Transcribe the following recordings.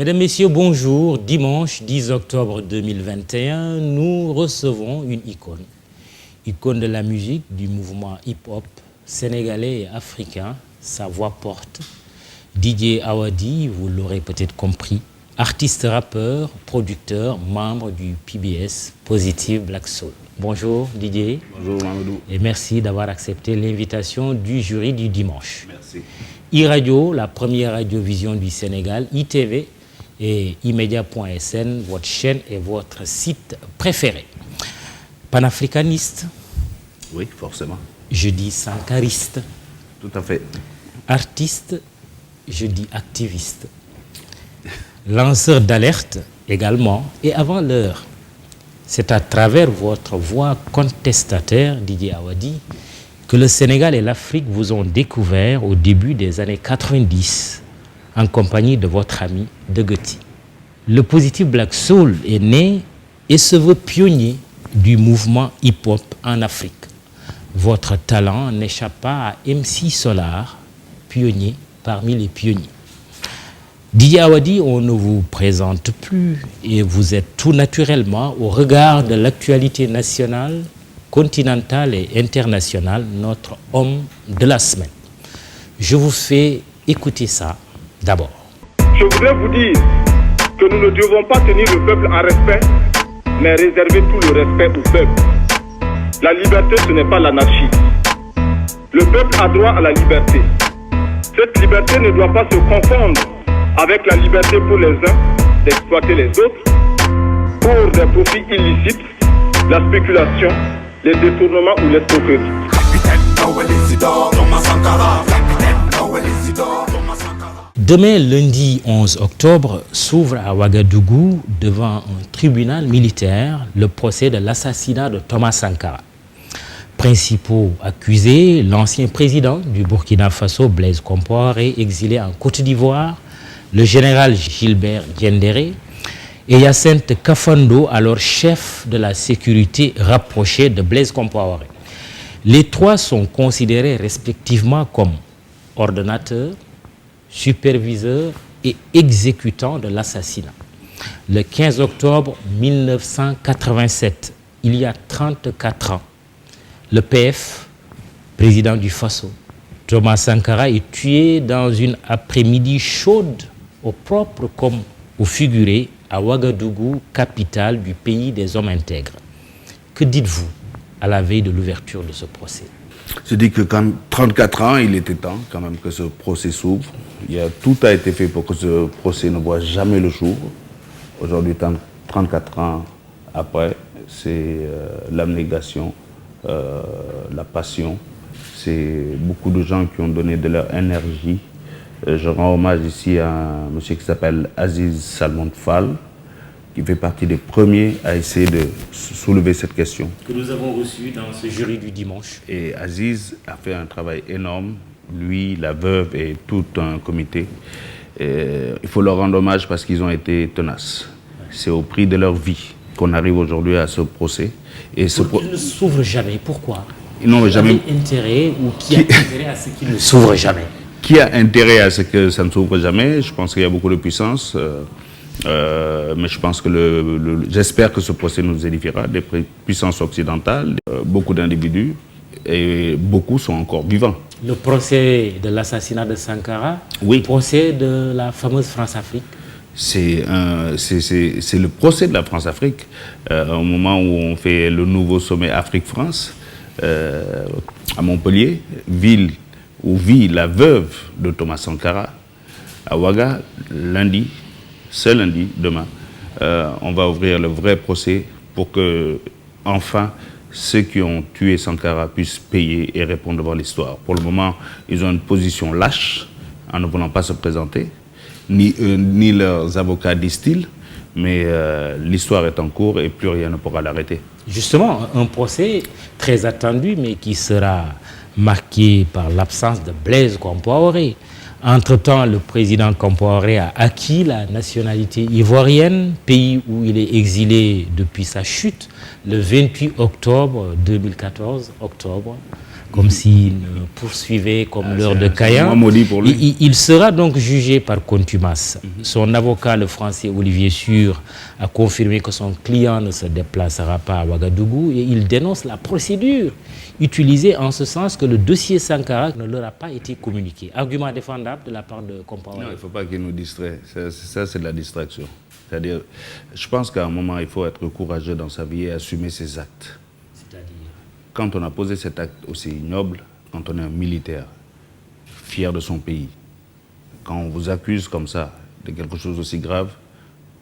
Mesdames, Messieurs, bonjour. Dimanche 10 octobre 2021, nous recevons une icône de la musique, du mouvement hip-hop sénégalais et africain. Sa voix porte. DJ Awadi, vous l'aurez peut-être compris, artiste, rappeur, producteur, membre du PBS, Positive Black Soul. Bonjour DJ. Bonjour Mamadou. Et merci d'avoir accepté l'invitation du jury du dimanche. Merci. iRadio, la première radiovision du Sénégal, ITV et imedia.sn, votre chaîne et votre site préféré. Panafricaniste. Oui, forcément. Je dis sankariste. Tout à fait. Artiste, je dis activiste. Lanceur d'alerte également. Et avant l'heure, c'est à travers votre voix contestataire, Didier Awadi, que le Sénégal et l'Afrique vous ont découvert au début des années 90 en compagnie de votre ami Deguti. Le Positive Black Soul est né et se veut pionnier du mouvement hip-hop en Afrique. Votre talent n'échappe pas à MC Solar, pionnier parmi les pionniers. Didier Awadi, on ne vous présente plus et vous êtes tout naturellement au regard de l'actualité nationale, continentale et internationale, notre homme de la semaine. Je vous fais écouter ça d'abord. Je voudrais vous dire que nous ne devons pas tenir le peuple en respect, mais réserver tout le respect au peuple. La liberté, ce n'est pas l'anarchie. Le peuple a droit à la liberté. Cette liberté ne doit pas se confondre avec la liberté pour les uns d'exploiter les autres pour des profits illicites, la spéculation, les détournements ou l'escroquerie. Demain, lundi 11 octobre, s'ouvre à Ouagadougou, devant un tribunal militaire, le procès de l'assassinat de Thomas Sankara. Principaux accusés, l'ancien président du Burkina Faso, Blaise Compaoré, exilé en Côte d'Ivoire, le général Gilbert Diendéré et Hyacinthe Kafando, alors chef de la sécurité rapproché de Blaise Compaoré. Les trois sont considérés respectivement comme ordonnateurs, superviseurs et exécutants de l'assassinat. Le 15 octobre 1987, il y a 34 ans, le PF, président du Faso, Thomas Sankara, est tué dans une après-midi chaude, au propre comme au figuré, à Ouagadougou, capitale du pays des hommes intègres. Que dites-vous à la veille de l'ouverture de ce procès? Je dis que quand 34 ans, il était temps quand même que ce procès s'ouvre. Tout a été fait pour que ce procès ne voit jamais le jour. Aujourd'hui, 34 ans après, c'est l'abnégation, la passion. C'est beaucoup de gens qui ont donné de leur énergie. Je rends hommage ici à un monsieur qui s'appelle Aziz Salmon Fall, qui fait partie des premiers à essayer de soulever cette question. Que nous avons reçu dans ce jury du dimanche. Et Aziz a fait un travail énorme, lui, la veuve et tout un comité. Il faut leur rendre hommage parce qu'ils ont été tenaces. C'est au prix de leur vie qu'on arrive aujourd'hui à ce procès. Et ce Il ne s'ouvre jamais. Pourquoi? Ils n'ont jamais intérêt ou qui a intérêt à ce qu'il ne s'ouvre jamais? Qui a intérêt à ce que ça ne s'ouvre jamais? Je pense qu'il y a beaucoup de puissance. Mais je pense que j'espère que ce procès nous édifiera, des puissances occidentales, beaucoup d'individus, et beaucoup sont encore vivants. Le procès de l'assassinat de Sankara, oui. Le procès de la fameuse France-Afrique. C'est le procès de la France-Afrique, au moment où on fait le nouveau sommet Afrique-France, à Montpellier, ville où vit la veuve de Thomas Sankara, à Ouaga, lundi. Ce lundi, demain, on va ouvrir le vrai procès pour que, enfin, ceux qui ont tué Sankara puissent payer et répondre devant l'histoire. Pour le moment, ils ont une position lâche en ne voulant pas se présenter, ni leurs avocats disent-ils, mais l'histoire est en cours et plus rien ne pourra l'arrêter. Justement, un procès très attendu, mais qui sera marqué par l'absence de Blaise Compaoré. Entre-temps, le président Compaoré a acquis la nationalité ivoirienne, pays où il est exilé depuis sa chute, le 28 octobre 2014, comme s'il poursuivait comme l'heure de Caïn. Maudit pour lui. Il sera donc jugé par contumace. Son avocat, le français Olivier Sûr, a confirmé que son client ne se déplacera pas à Ouagadougou et il dénonce la procédure utilisée en ce sens que le dossier Sankara ne leur a pas été communiqué. Argument défendable de la part de Compaoré. Non, il ne faut pas qu'il nous distrait. Ça, c'est de la distraction. C'est-à-dire, je pense qu'à un moment, il faut être courageux dans sa vie et assumer ses actes. C'est-à-dire, quand on a posé cet acte aussi ignoble, quand on est un militaire, fier de son pays, quand on vous accuse comme ça de quelque chose aussi grave,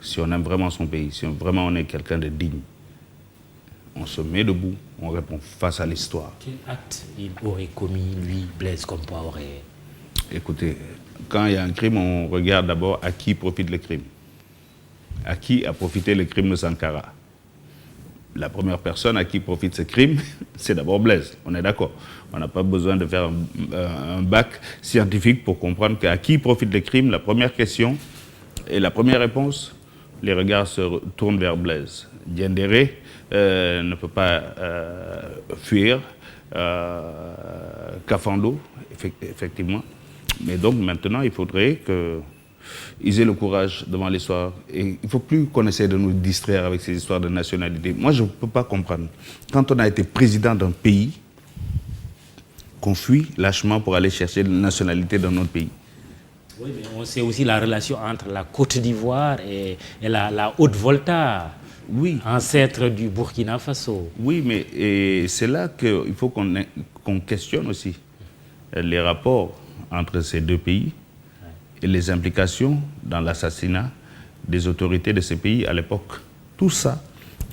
si on aime vraiment son pays, si vraiment on est quelqu'un de digne, on se met debout, on répond face à l'histoire. quel acte il aurait commis, lui, Blaise Compaoré? Écoutez, quand il y a un crime, on regarde d'abord à qui profite le crime. À qui a profité le crime de Sankara? La première personne à qui profite ce crime, c'est d'abord Blaise. On est d'accord. On n'a pas besoin de faire un bac scientifique pour comprendre qu'à qui profite le crime, la première question et la première réponse, les regards se tournent vers Blaise. Diendéré ne peut pas fuir. Kafando, effectivement. Mais donc maintenant, il faudrait qu'ils aient le courage devant l'histoire. Et il ne faut plus qu'on essaie de nous distraire avec ces histoires de nationalité. Moi, je ne peux pas comprendre. Quand on a été président d'un pays, qu'on fuit lâchement pour aller chercher la nationalité dans notre pays. Oui, mais on sait aussi la relation entre la Côte d'Ivoire et la Haute-Volta, Oui. ancêtre du Burkina Faso. Oui, mais c'est là qu'il faut qu'on questionne aussi les rapports entre ces deux pays et les implications dans l'assassinat des autorités de ces pays à l'époque. Tout ça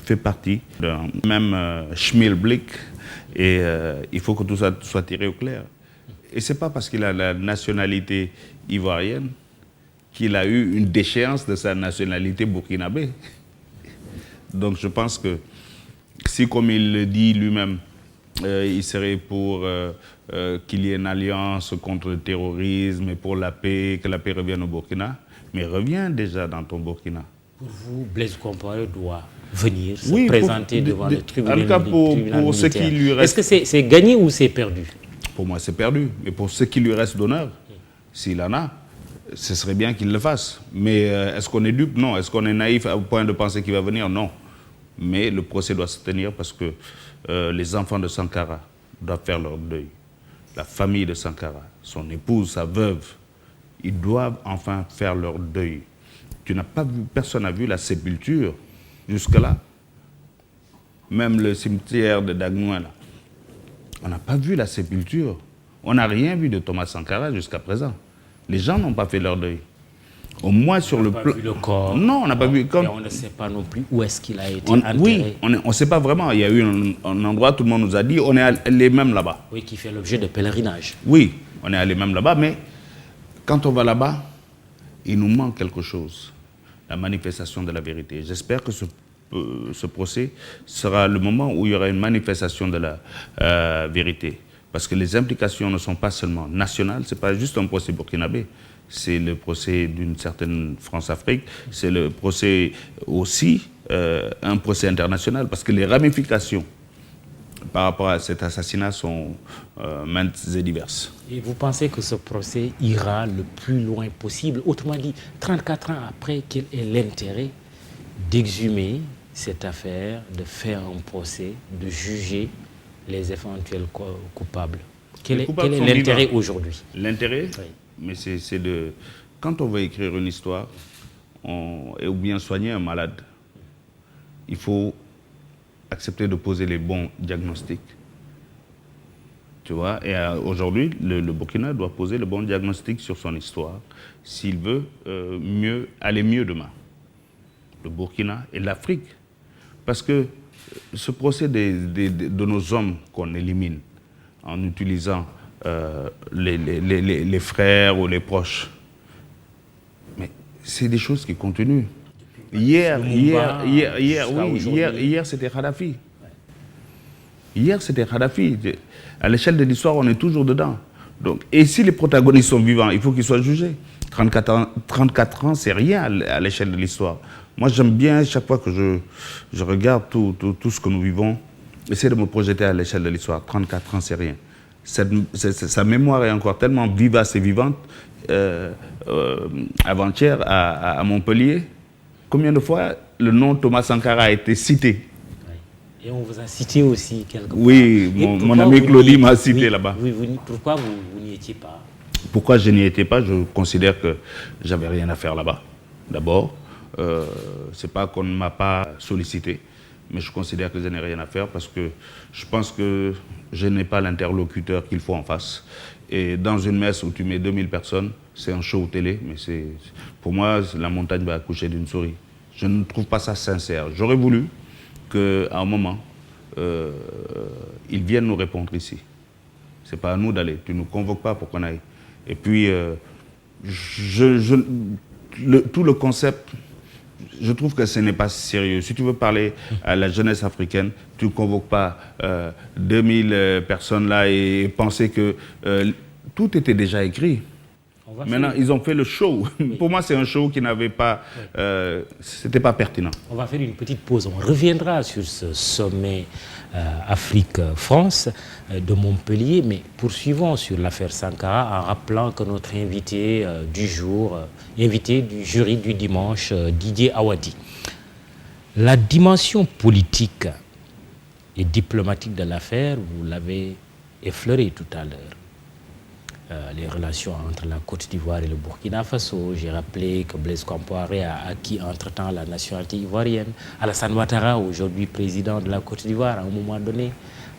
fait partie d'un même schmilblick et il faut que tout ça soit tiré au clair. Et ce n'est pas parce qu'il a la nationalité ivoirienne qu'il a eu une déchéance de sa nationalité burkinabé. Donc je pense que si, comme il le dit lui-même, il serait pour qu'il y ait une alliance contre le terrorisme et pour la paix, que la paix revienne au Burkina, mais reviens déjà dans ton Burkina. Pour vous, Blaise Compaoré doit venir se Oui, présenter devant le tribunal, en tout cas, pour ce militaire. qui lui reste. Est-ce que c'est gagné ou c'est perdu? Pour moi, c'est perdu. Mais pour ce qui lui reste d'honneur, s'il en a, ce serait bien qu'il le fasse. Mais est-ce qu'on est dupe? Non. Est-ce qu'on est naïf au point de penser qu'il va venir? Non. Mais le procès doit se tenir parce que les enfants de Sankara doivent faire leur deuil. La famille de Sankara, son épouse, sa veuve, ils doivent enfin faire leur deuil. Tu n'as pas vu, personne n'a vu la sépulture jusque-là. Même le cimetière de Dagnoin, là. On n'a pas vu la sépulture. On n'a rien vu de Thomas Sankara jusqu'à présent. Les gens n'ont pas fait leur deuil. Au moins sur le plan. On n'a pas vu le corps. Non, on n'a pas vu. Et on ne sait pas non plus où est-ce qu'il a été enterré. Oui, on ne sait pas vraiment. Il y a eu un endroit, tout le monde nous a dit, on est allé même là-bas. Oui, qui fait l'objet de pèlerinage. Oui, on est allé même là-bas, mais quand on va là-bas, il nous manque quelque chose. La manifestation de la vérité. J'espère que ce procès sera le moment où il y aura une manifestation de la vérité. Parce que les implications ne sont pas seulement nationales, ce n'est pas juste un procès burkinabé, c'est le procès d'une certaine France-Afrique, c'est le procès aussi, un procès international, parce que les ramifications par rapport à cet assassinat sont maintes et diverses. Et vous pensez que ce procès ira le plus loin possible? Autrement dit, 34 ans après, quel est l'intérêt d'exhumer cette affaire, de faire un procès, de juger les éventuels coupables? Quel est l'intérêt aujourd'hui? L'intérêt, oui. Mais c'est de... Quand on veut écrire une histoire, ou bien soigner un malade, il faut accepter de poser les bons diagnostics. Tu vois, et aujourd'hui, le Burkina doit poser le bon diagnostic sur son histoire s'il veut aller mieux demain. Le Burkina et l'Afrique. Parce que ce procès de nos hommes qu'on élimine en utilisant les frères ou les proches, mais c'est des choses qui continuent. Hier, c'était Kadhafi. Hier, c'était Kadhafi. À l'échelle de l'histoire, on est toujours dedans. Donc, et si les protagonistes sont vivants, il faut qu'ils soient jugés. 34 ans, c'est rien à l'échelle de l'histoire. Moi, j'aime bien, chaque fois que je regarde tout ce que nous vivons, essayer de me projeter à l'échelle de l'histoire. 34 ans, c'est rien. sa mémoire est encore tellement vivace et vivante. Avant-hier, à Montpellier, combien de fois le nom Thomas Sankara a été cité? Et on vous a cité aussi quelque part. Oui, mon ami Claudie m'a cité là-bas. Oui, pourquoi vous n'y étiez pas? Pourquoi je n'y étais pas? Je considère que j'avais rien à faire là-bas. D'abord, c'est pas qu'on ne m'a pas sollicité, mais je considère que je n'ai rien à faire parce que je pense que je n'ai pas l'interlocuteur qu'il faut en face. Et dans une messe où tu mets 2000 personnes, c'est un show télé, mais pour moi, la montagne va accoucher d'une souris. Je ne trouve pas ça sincère. J'aurais voulu qu'à un moment, ils viennent nous répondre ici. Ce n'est pas à nous d'aller. Tu ne nous convoques pas pour qu'on aille. Et puis, tout le concept, je trouve que ce n'est pas sérieux. Si tu veux parler à la jeunesse africaine, tu ne convoques pas 2000 personnes là et penser que tout était déjà écrit. Maintenant, ils ont fait le show. Oui. Pour moi, c'est un show qui n'avait pas... c'était pas pertinent. On va faire une petite pause. On reviendra sur ce sommet Afrique-France de Montpellier, mais poursuivons sur l'affaire Sankara en rappelant que notre invité du jour, invité du jury du dimanche, Didier Awadi. La dimension politique et diplomatique de l'affaire, vous l'avez effleuré tout à l'heure. Les relations entre la Côte d'Ivoire et le Burkina Faso. J'ai rappelé que Blaise Compaoré a acquis entre-temps la nationalité ivoirienne. Alassane Ouattara, aujourd'hui président de la Côte d'Ivoire, à un moment donné,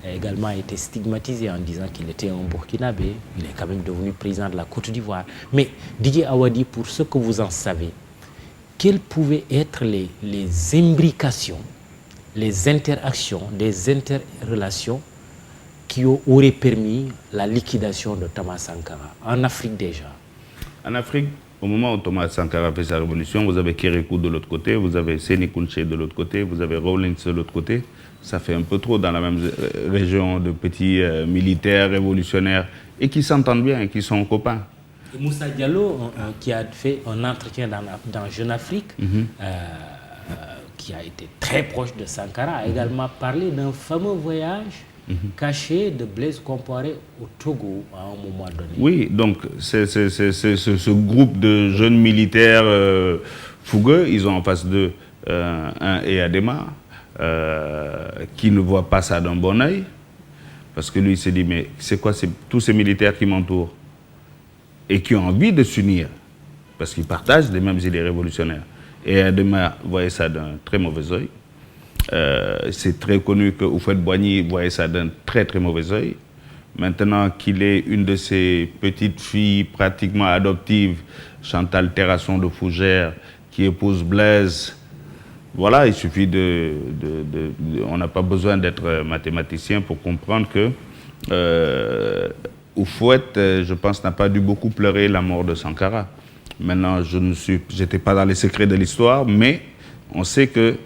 a également été stigmatisé en disant qu'il était un Burkinabé. Il est quand même devenu président de la Côte d'Ivoire. Mais Didier Awadi, pour ce que vous en savez, quelles pouvaient être les imbrications, les interactions, les interrelations qui aurait permis la liquidation de Thomas Sankara, en Afrique déjà? En Afrique, au moment où Thomas Sankara fait sa révolution, vous avez Kérékou de l'autre côté, vous avez Séné Kountché de l'autre côté, vous avez Rawlings de l'autre côté. Ça fait un peu trop dans la même région de petits militaires révolutionnaires et qui s'entendent bien, qui sont copains. Et Moussa Diallo, qui a fait un entretien dans Jeune Afrique, qui a été très proche de Sankara, a également parlé d'un fameux voyage caché de Blaise Compaoré au Togo à un moment donné. Oui, donc c'est ce groupe de jeunes militaires fougueux, ils ont en face d'eux un Eyadema qui ne voit pas ça d'un bon oeil, parce que lui il s'est dit, mais c'est quoi tous ces militaires qui m'entourent et qui ont envie de s'unir, parce qu'ils partagent les mêmes idées révolutionnaires. Et Eyadema voyait ça d'un très mauvais oeil. C'est très connu que Houphouët-Boigny voyait ça d'un très très mauvais oeil. Maintenant qu'il est une de ses petites filles pratiquement adoptives, Chantal Terrasson de Fougères, qui épouse Blaise, voilà, il suffit on n'a pas besoin d'être mathématicien pour comprendre que Houphouët, je pense, n'a pas dû beaucoup pleurer la mort de Sankara. Maintenant, je n'étais pas dans les secrets de l'histoire, mais on sait que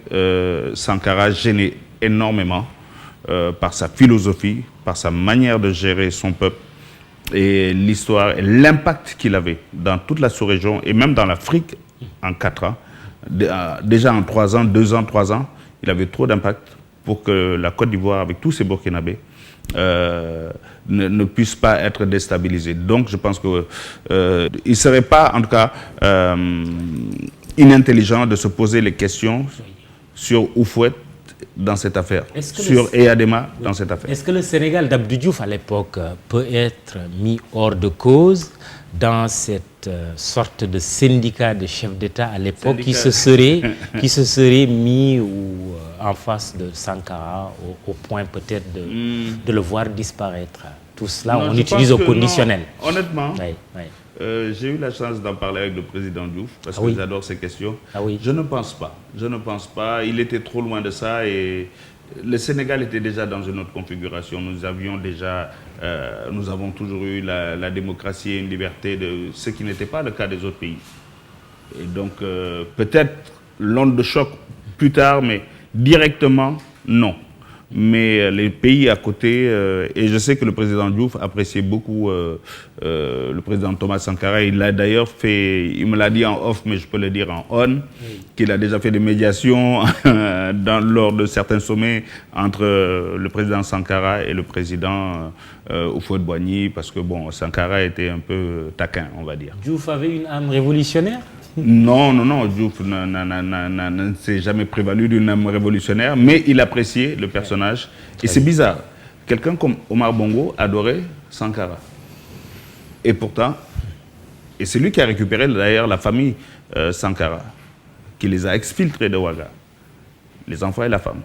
Sankara gênait énormément par sa philosophie, par sa manière de gérer son peuple et l'histoire et l'impact qu'il avait dans toute la sous-région et même dans l'Afrique en 4 ans. Déjà en 3 ans, 2 ans, 3 ans, il avait trop d'impact pour que la Côte d'Ivoire, avec tous ses Burkinabés, ne puisse pas être déstabilisée. Donc je pense qu'il ne serait pas, en tout cas, inintelligent de se poser les questions sur Houphouët dans cette affaire, sur Eyadema dans cette affaire. Est-ce que le Sénégal d'Abdou Diouf à l'époque peut être mis hors de cause dans cette sorte de syndicat de chefs d'État à l'époque qui se serait mis en face de Sankara au point peut-être de le voir disparaître? Tout cela, on utilise au conditionnel. Non, honnêtement, j'ai eu la chance d'en parler avec le président Diouf, parce que j'adore ces questions. Je ne pense pas. Je ne pense pas. Il était trop loin de ça et le Sénégal était déjà dans une autre configuration. Nous avons toujours eu la démocratie et une liberté, ce qui n'était pas le cas des autres pays. Et donc, peut-être l'onde de choc plus tard, mais directement, non. Mais les pays à côté, et je sais que le président Diouf appréciait beaucoup le président Thomas Sankara. Il l'a d'ailleurs fait, il me l'a dit en off, mais je peux le dire en on, qu'il a déjà fait des médiations lors de certains sommets entre le président Sankara et le président Houphouët-Boigny, parce que bon, Sankara était un peu taquin, on va dire. Diouf avait une âme révolutionnaire? Non, Diouf ne s'est jamais prévalu d'une âme révolutionnaire, mais il appréciait le personnage. Et c'est bizarre, quelqu'un comme Omar Bongo adorait Sankara. Et pourtant, et c'est lui qui a récupéré d'ailleurs la famille Sankara, qui les a exfiltrés de Ouaga, les enfants et la femme.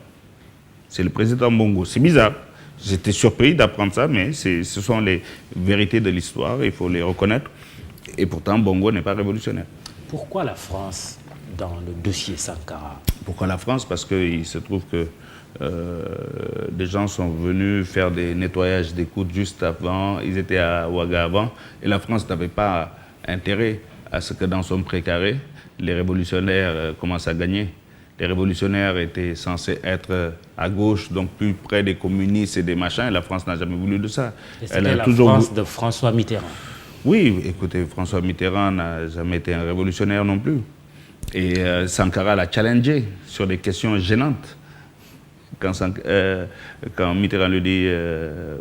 C'est le président Bongo. C'est bizarre. J'étais surpris d'apprendre ça, mais ce sont les vérités de l'histoire, il faut les reconnaître. Et pourtant, Bongo n'est pas révolutionnaire. Pourquoi la France dans le dossier Sankara? Pourquoi la France? Parce qu'il se trouve que des gens sont venus faire des nettoyages d'écoute juste avant, ils étaient à Ouaga avant, et la France n'avait pas intérêt à ce que dans son précaré, les révolutionnaires commencent à gagner. Les révolutionnaires étaient censés être à gauche, donc plus près des communistes et des machins, et la France n'a jamais voulu de ça. C'était la France de François Mitterrand. Oui, écoutez, François Mitterrand n'a jamais été un révolutionnaire non plus. Et Sankara l'a challengé sur des questions gênantes. Quand Mitterrand lui dit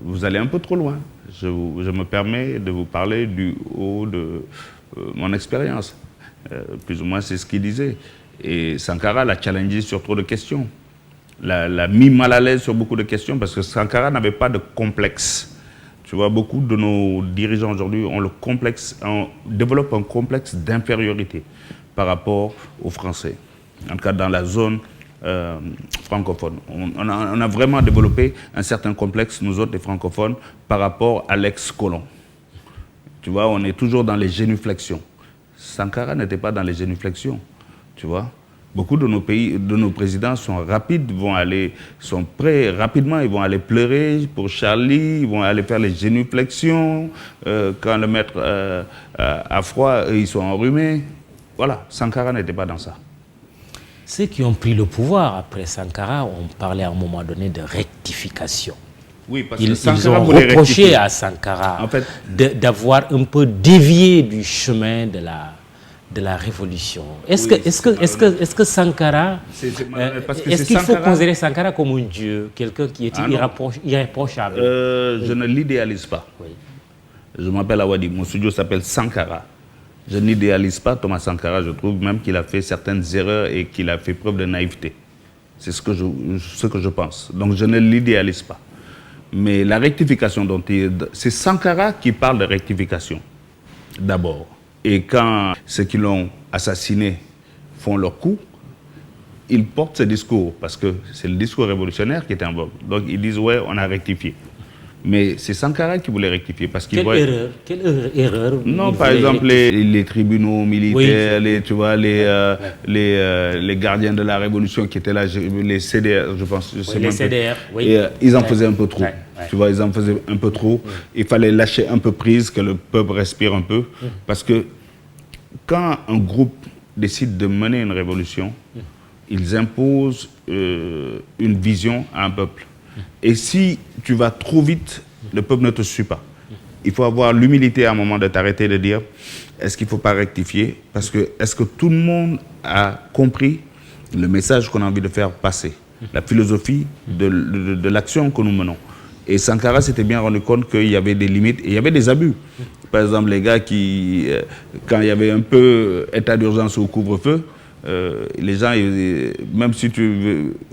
vous allez un peu trop loin, je me permets de vous parler du haut de mon expérience. Plus ou moins, c'est ce qu'il disait. Et Sankara l'a challengé sur trop de questions. L'a mis mal à l'aise sur beaucoup de questions parce que Sankara n'avait pas de complexe. Tu vois, beaucoup de nos dirigeants aujourd'hui développent un complexe d'infériorité par rapport aux Français. En tout cas, dans la zone francophone. On a vraiment développé un certain complexe, nous autres, les francophones, par rapport à l'ex-colon. Tu vois, on est toujours dans les génuflexions. Sankara n'était pas dans les génuflexions, tu vois. Beaucoup de nos présidents sont rapides, sont prêts rapidement, ils vont aller pleurer pour Charlie, ils vont aller faire les génuflexions. Quand le maître a froid, ils sont enrhumés. Voilà, Sankara n'était pas dans ça. Ceux qui ont pris le pouvoir après Sankara ont parlé à un moment donné de rectification. Oui, parce que ils ont reproché à Sankara en fait, d'avoir un peu dévié du chemin de la révolution. Est-ce que Sankara, est-ce qu'il faut considérer Sankara comme un dieu, quelqu'un qui est irréprochable? Je ne l'idéalise pas. Oui. Je m'appelle Awadi, mon studio s'appelle Sankara. Je n'idéalise pas Thomas Sankara, je trouve même qu'il a fait certaines erreurs et qu'il a fait preuve de naïveté. C'est ce que je pense. Donc je ne l'idéalise pas. Mais la rectification c'est Sankara qui parle de rectification, d'abord. Et quand ceux qui l'ont assassiné font leur coup, ils portent ce discours, parce que c'est le discours révolutionnaire qui était en vogue. Donc ils disent, ouais, on a rectifié. Mais c'est Sankara qui voulait rectifier. Parce qu'il Quelle erreur Non, par exemple, les tribunaux militaires, oui, tu vois, les gardiens de la révolution qui étaient là, les CDR, je pense. Oui, les CDR, oui. Et, ils en faisaient un peu trop. Tu vois, ils en faisaient un peu trop. Il fallait lâcher un peu prise, que le peuple respire un peu. Parce que quand un groupe décide de mener une révolution, ils imposent une vision à un peuple. Et si tu vas trop vite, le peuple ne te suit pas. Il faut avoir l'humilité à un moment de t'arrêter et de dire, est-ce qu'il ne faut pas rectifier? Parce que est-ce que tout le monde a compris le message qu'on a envie de faire passer, la philosophie de l'action que nous menons? Et Sankara s'était bien rendu compte qu'il y avait des limites et il y avait des abus. Par exemple, les gars qui, quand il y avait un peu état d'urgence au couvre-feu, les gens, même si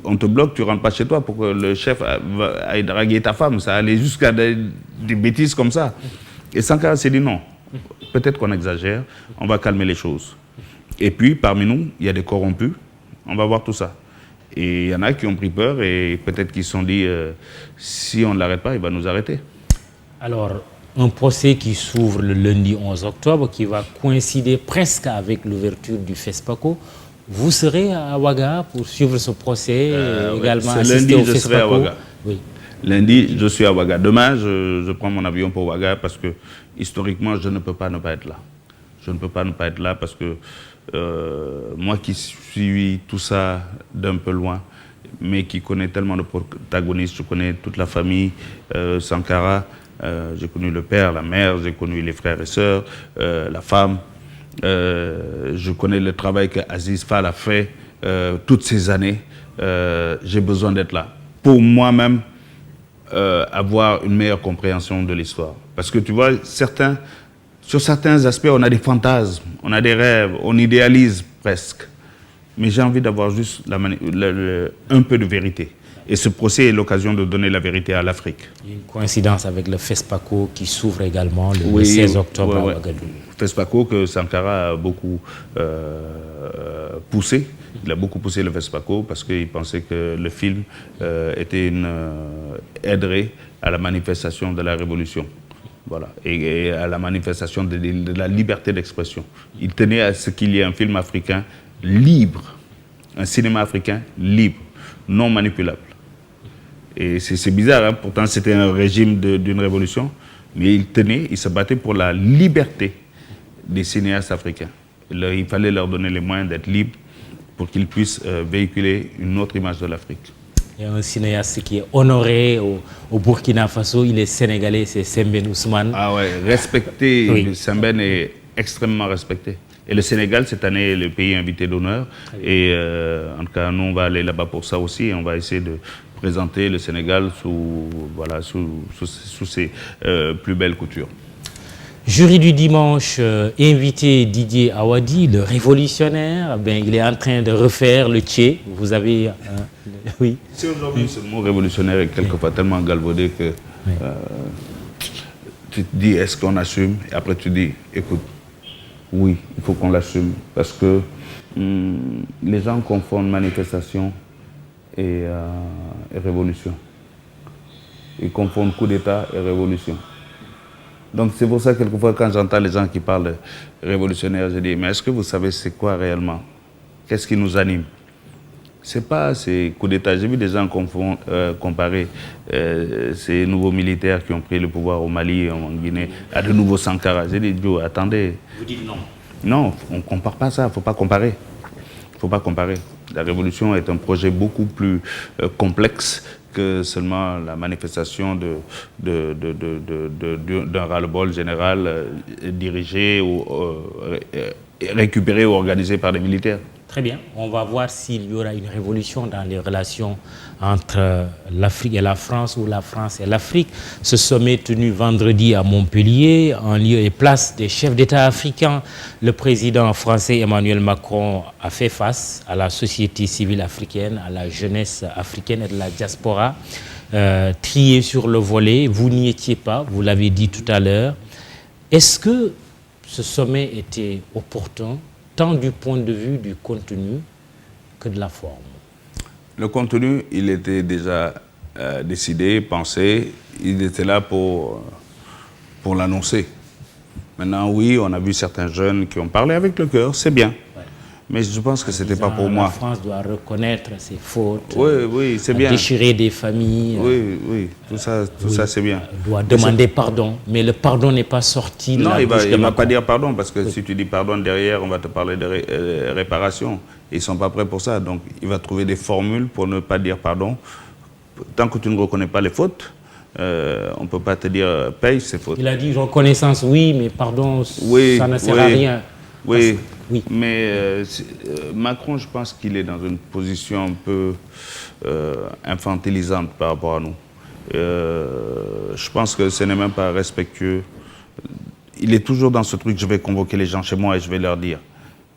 on te bloque, tu ne rentres pas chez toi pour que le chef aille draguer ta femme. Ça allait jusqu'à des bêtises comme ça. Et Sankara s'est dit non, peut-être qu'on exagère, on va calmer les choses. Et puis, parmi nous, il y a des corrompus, on va voir tout ça. Et il y en a qui ont pris peur et peut-être qu'ils se sont dit, si on ne l'arrête pas, il va nous arrêter. Alors, un procès qui s'ouvre le lundi 11 octobre, qui va coïncider presque avec l'ouverture du FESPACO. Vous serez à Ouaga pour suivre ce procès, également assister au FESPACO? Lundi, je serai à Ouaga. Oui. Lundi, je suis à Ouaga. Demain, je prends mon avion pour Ouaga parce que, historiquement, je ne peux pas ne pas être là. Je ne peux pas ne pas être là parce que moi qui suis tout ça d'un peu loin, mais qui connaît tellement de protagonistes. Je connais toute la famille Sankara, j'ai connu le père, la mère, j'ai connu les frères et sœurs, la femme. Je connais le travail que Aziz Fall a fait toutes ces années. J'ai besoin d'être là. Pour moi-même, avoir une meilleure compréhension de l'histoire. Parce que tu vois, sur certains aspects, on a des fantasmes, on a des rêves, on idéalise presque. Mais j'ai envie d'avoir juste un peu de vérité. Et ce procès est l'occasion de donner la vérité à l'Afrique. Il y a une coïncidence avec le FESPACO qui s'ouvre également le 16 octobre à Ouagadougou. FESPACO que Sankara a beaucoup poussé. Il a beaucoup poussé le FESPACO parce qu'il pensait que le film aiderait à la manifestation de la révolution. Voilà, et à la manifestation de la liberté d'expression. Il tenait à ce qu'il y ait un film africain libre, un cinéma africain libre, non manipulable. Et c'est bizarre, hein? Pourtant c'était un régime d'une révolution, mais il se battait pour la liberté des cinéastes africains. Il fallait leur donner les moyens d'être libres pour qu'ils puissent véhiculer une autre image de l'Afrique. Il y a un cinéaste qui est honoré au Burkina Faso, il est sénégalais, c'est Sembène Ousmane. Ah ouais, respecté, oui. Sembène est extrêmement respecté. Et le Sénégal, cette année, est le pays invité d'honneur. Et en tout cas, nous, on va aller là-bas pour ça aussi. Et on va essayer de présenter le Sénégal sous ses plus belles coutures. Jury du dimanche, invité Didier Awadi, le révolutionnaire. Il est en train de refaire le Tché. Vous avez... oui. C'est aujourd'hui, ce mot révolutionnaire est quelquefois tellement galvaudé que tu te dis, est-ce qu'on assume? Et après, tu dis, écoute, oui, il faut qu'on l'assume. Parce que les gens confondent manifestation et révolution. Ils confondent coup d'État et révolution. Donc c'est pour ça que quelquefois quand j'entends les gens qui parlent de révolutionnaires, je dis, mais est-ce que vous savez c'est quoi réellement? Qu'est-ce qui nous anime? C'est pas ces coups d'État. J'ai vu des gens comparer ces nouveaux militaires qui ont pris le pouvoir au Mali, en Guinée, à de nouveaux Sankara. J'ai dit, Joe, attendez. Vous dites non? Non, on ne compare pas ça, il ne faut pas comparer. Il ne faut pas comparer. La révolution est un projet beaucoup plus complexe que seulement la manifestation d'un ras-le-bol général dirigé ou récupéré ou organisé par des militaires. Très bien. On va voir s'il y aura une révolution dans les relations entre l'Afrique et la France ou la France et l'Afrique. Ce sommet tenu vendredi à Montpellier, en lieu et place des chefs d'État africains. Le président français Emmanuel Macron a fait face à la société civile africaine, à la jeunesse africaine et de la diaspora, triée sur le volet. Vous n'y étiez pas, vous l'avez dit tout à l'heure. Est-ce que ce sommet était opportun, tant du point de vue du contenu que de la forme? Le contenu, il était déjà décidé, pensé, il était là pour l'annoncer. Maintenant, oui, on a vu certains jeunes qui ont parlé avec le cœur, c'est bien. Ouais. Mais je pense que ce n'était pas pour moi. La France doit reconnaître ses fautes, oui, c'est bien. Déchirer des familles. Oui, tout ça c'est bien. Doit demander pardon, mais le pardon n'est pas sorti de la bouche de Macron. Il ne va pas dire pardon, parce que si tu dis pardon derrière, on va te parler de réparation. Ils ne sont pas prêts pour ça, donc il va trouver des formules pour ne pas dire pardon. Tant que tu ne reconnais pas les fautes, on ne peut pas te dire paye ces fautes. Il a dit reconnaissance, oui, mais pardon, ça ne sert à rien. Oui, mais Macron, je pense qu'il est dans une position un peu infantilisante par rapport à nous. Je pense que ce n'est même pas respectueux. Il est toujours dans ce truc, je vais convoquer les gens chez moi et je vais leur dire.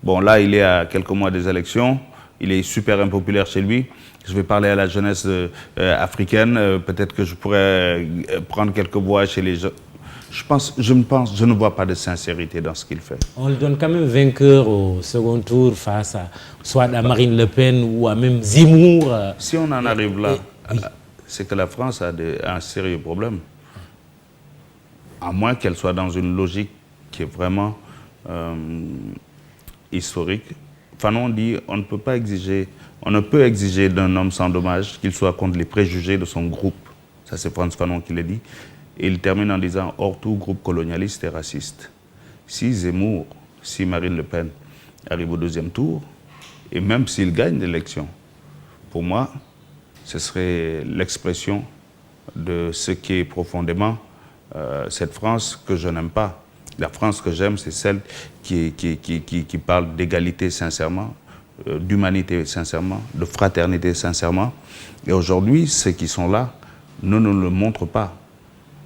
Bon, là, il est à quelques mois des élections, il est super impopulaire chez lui. Je vais parler à la jeunesse africaine, peut-être que je pourrais prendre quelques voix chez les gens. Je ne vois pas de sincérité dans ce qu'il fait. On le donne quand même vainqueur au second tour face à soit à Marine Le Pen ou à même Zemmour. Si on en arrive là, c'est que la France a un sérieux problème. À moins qu'elle soit dans une logique qui est vraiment historique. Fanon dit on ne peut exiger d'un homme sans dommage qu'il soit contre les préjugés de son groupe. Ça, c'est Frantz Fanon qui l'a dit. Et il termine en disant « Hors tout groupe colonialiste et raciste ». Si Zemmour, si Marine Le Pen arrive au deuxième tour, et même s'il gagne l'élection, pour moi, ce serait l'expression de ce qui est profondément cette France que je n'aime pas. La France que j'aime, c'est celle qui parle d'égalité sincèrement, d'humanité sincèrement, de fraternité sincèrement. Et aujourd'hui, ceux qui sont là ne nous le montrent pas.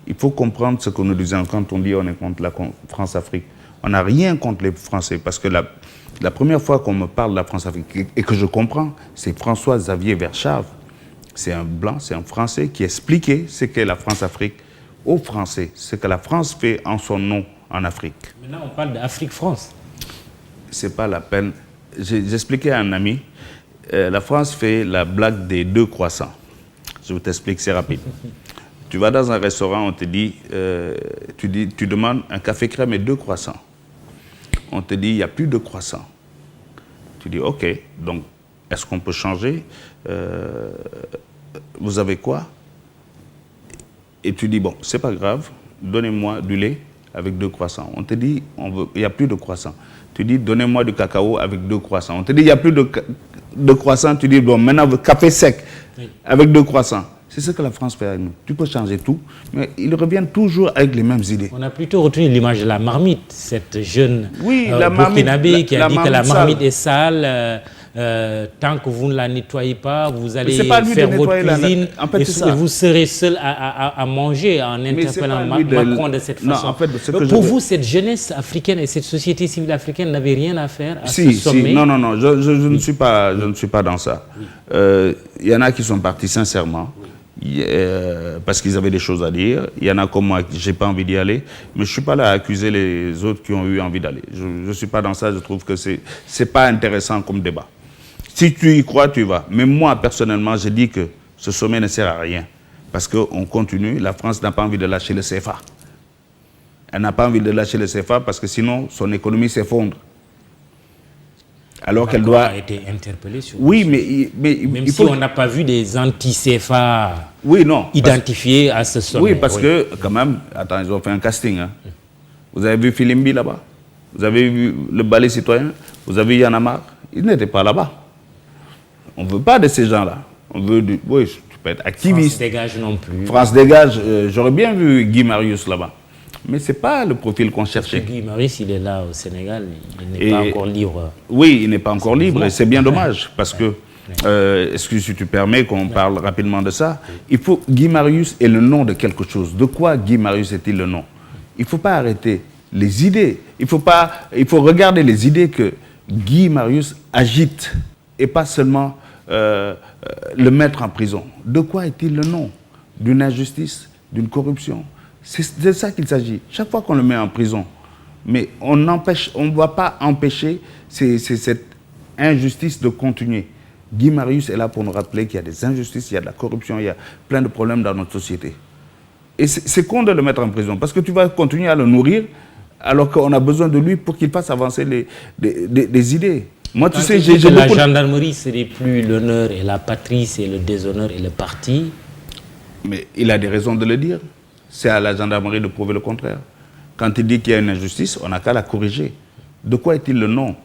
Il faut comprendre ce que nous disons quand on dit on est contre la France-Afrique. On n'a rien contre les Français, parce que la première fois qu'on me parle de la France-Afrique et que je comprends, c'est François-Xavier Verschave. C'est un blanc, c'est un Français qui expliquait ce qu'est la France-Afrique aux Français, ce que la France fait en son nom en Afrique. Maintenant, on parle d'Afrique-France. C'est pas la peine. J'expliquais à un ami, la France fait la blague des 2 croissants. Je vous t'explique, c'est rapide. Tu vas dans un restaurant, on te dit, tu demandes un café crème et 2 croissants. On te dit, il n'y a plus de croissants. Tu dis, ok, donc est-ce qu'on peut changer? Vous avez quoi? Et tu dis, bon, c'est pas grave, donnez-moi du lait avec 2 croissants. On te dit, il n'y a plus de croissants. Tu dis, donnez-moi du cacao avec 2 croissants. On te dit, il n'y a plus de croissants. Tu dis, bon, maintenant, café sec avec 2 croissants. C'est ce que la France fait avec nous. Tu peux changer tout, mais ils reviennent toujours avec les mêmes idées. On a plutôt retenu l'image de la marmite, cette jeune burkinabé qui a dit que la marmite est sale. Tant que vous ne la nettoyez pas, vous allez faire votre cuisine et vous serez seul à manger en interpellant Macron de cette façon. En fait, pour vous, cette jeunesse africaine et cette société civile africaine n'avaient rien à faire à ce sommet? Non, je ne suis pas dans ça. Il y en a qui sont partis sincèrement. Parce qu'ils avaient des choses à dire. Il y en a comme moi, je n'ai pas envie d'y aller. Mais je ne suis pas là à accuser les autres qui ont eu envie d'aller. Je ne suis pas dans ça. Je trouve que ce n'est pas intéressant comme débat. Si tu y crois, tu vas. Mais moi, personnellement, je dis que ce sommet ne sert à rien. Parce qu'on continue. La France n'a pas envie de lâcher le CFA. Elle n'a pas envie de lâcher le CFA parce que sinon, son économie s'effondre. Alors qu'elle doit... a été interpellé sur... Oui, mais même si on n'a pas vu des anti-CFA identifiés à ce sommet. Oui, parce que, quand même, attends, ils ont fait un casting. Hein. Vous avez vu Filimbi là-bas? Vous avez vu le ballet citoyen? Vous avez vu Y'en a marre? Ils n'étaient pas là-bas. On ne veut pas de ces gens-là. On veut du... Oui, tu peux être activiste. France dégage non plus. France dégage, j'aurais bien vu Guy Marius là-bas. Mais ce n'est pas le profil qu'on cherchait. Guy Marius, il est là au Sénégal, il n'est pas encore libre. Oui, il n'est pas encore libre et c'est bien dommage parce que, excuse si tu permets qu'on parle rapidement de ça, Guy Marius est le nom de quelque chose. De quoi Guy Marius est-il le nom? Il ne faut pas arrêter les idées. Il faut regarder les idées que Guy Marius agite et pas seulement le mettre en prison. De quoi est-il le nom? D'une injustice, d'une corruption? C'est de ça qu'il s'agit. Chaque fois qu'on le met en prison, mais on ne va pas empêcher cette injustice de continuer. Guy Marius est là pour nous rappeler qu'il y a des injustices, il y a de la corruption, il y a plein de problèmes dans notre société. Et c'est con de le mettre en prison, parce que tu vas continuer à le nourrir, alors qu'on a besoin de lui pour qu'il fasse avancer des idées. Moi, tu sais, j'ai la gendarmerie, ce n'est plus l'honneur et la patrie, c'est le déshonneur et le parti. Mais il a des raisons de le dire. C'est à la gendarmerie de prouver le contraire. Quand il dit qu'il y a une injustice, on n'a qu'à la corriger. De quoi est-il le nom?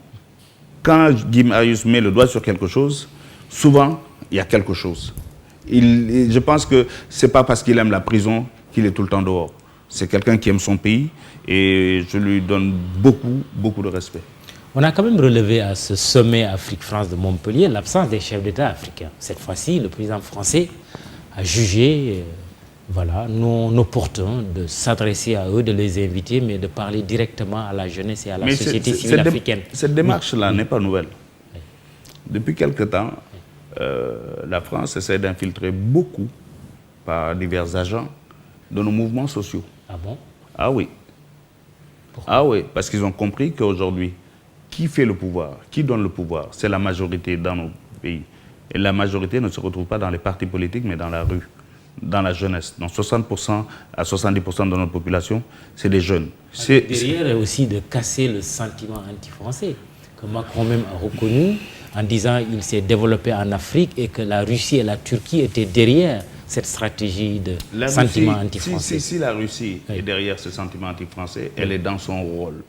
Quand Guy Marius met le doigt sur quelque chose, souvent, il y a quelque chose. Je pense que ce n'est pas parce qu'il aime la prison qu'il est tout le temps dehors. C'est quelqu'un qui aime son pays et je lui donne beaucoup, beaucoup de respect. On a quand même relevé à ce sommet Afrique-France de Montpellier l'absence des chefs d'État africains. Cette fois-ci, le président français a jugé non opportun de s'adresser à eux, de les inviter, mais de parler directement à la jeunesse et à la société civile africaine. Cette démarche-là n'est pas nouvelle. Oui. Depuis quelque temps, la France essaie d'infiltrer beaucoup, par divers agents, de nos mouvements sociaux. Ah bon? Ah oui. Pourquoi? Ah oui, parce qu'ils ont compris qu'aujourd'hui, qui fait le pouvoir, qui donne le pouvoir, c'est la majorité dans nos pays. Et la majorité ne se retrouve pas dans les partis politiques, mais dans la rue, dans la jeunesse. Donc 60% à 70% de notre population, c'est des jeunes. Derrière aussi de casser le sentiment anti-français, que Macron même a reconnu en disant qu'il s'est développé en Afrique et que la Russie et la Turquie étaient derrière cette stratégie de sentiment anti-français. Si la Russie est derrière ce sentiment anti-français, elle est dans son rôle.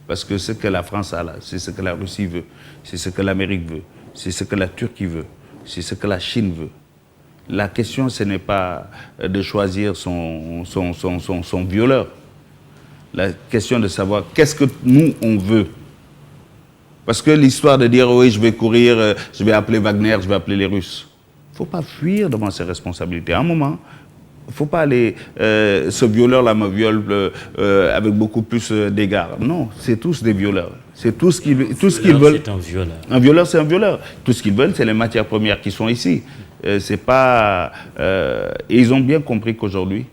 Parce que ce que la France a là, c'est ce que la Russie veut, c'est ce que l'Amérique veut, c'est ce que la Turquie veut, c'est ce que la Chine veut. La question, ce n'est pas de choisir son violeur. La question de savoir qu'est-ce que nous, on veut. Parce que l'histoire de dire, oui, je vais courir, je vais appeler Wagner, je vais appeler les Russes. Il ne faut pas fuir devant ses responsabilités. À un moment, il ne faut pas aller, ce violeur-là me viole avec beaucoup plus d'égards. Non, c'est tous des violeurs. C'est tout ce qu'ils veulent. C'est un violeur. Un violeur, c'est un violeur. Tout ce qu'ils veulent, c'est les matières premières qui sont ici. C'est pas. Et ils ont bien compris qu'aujourd'hui,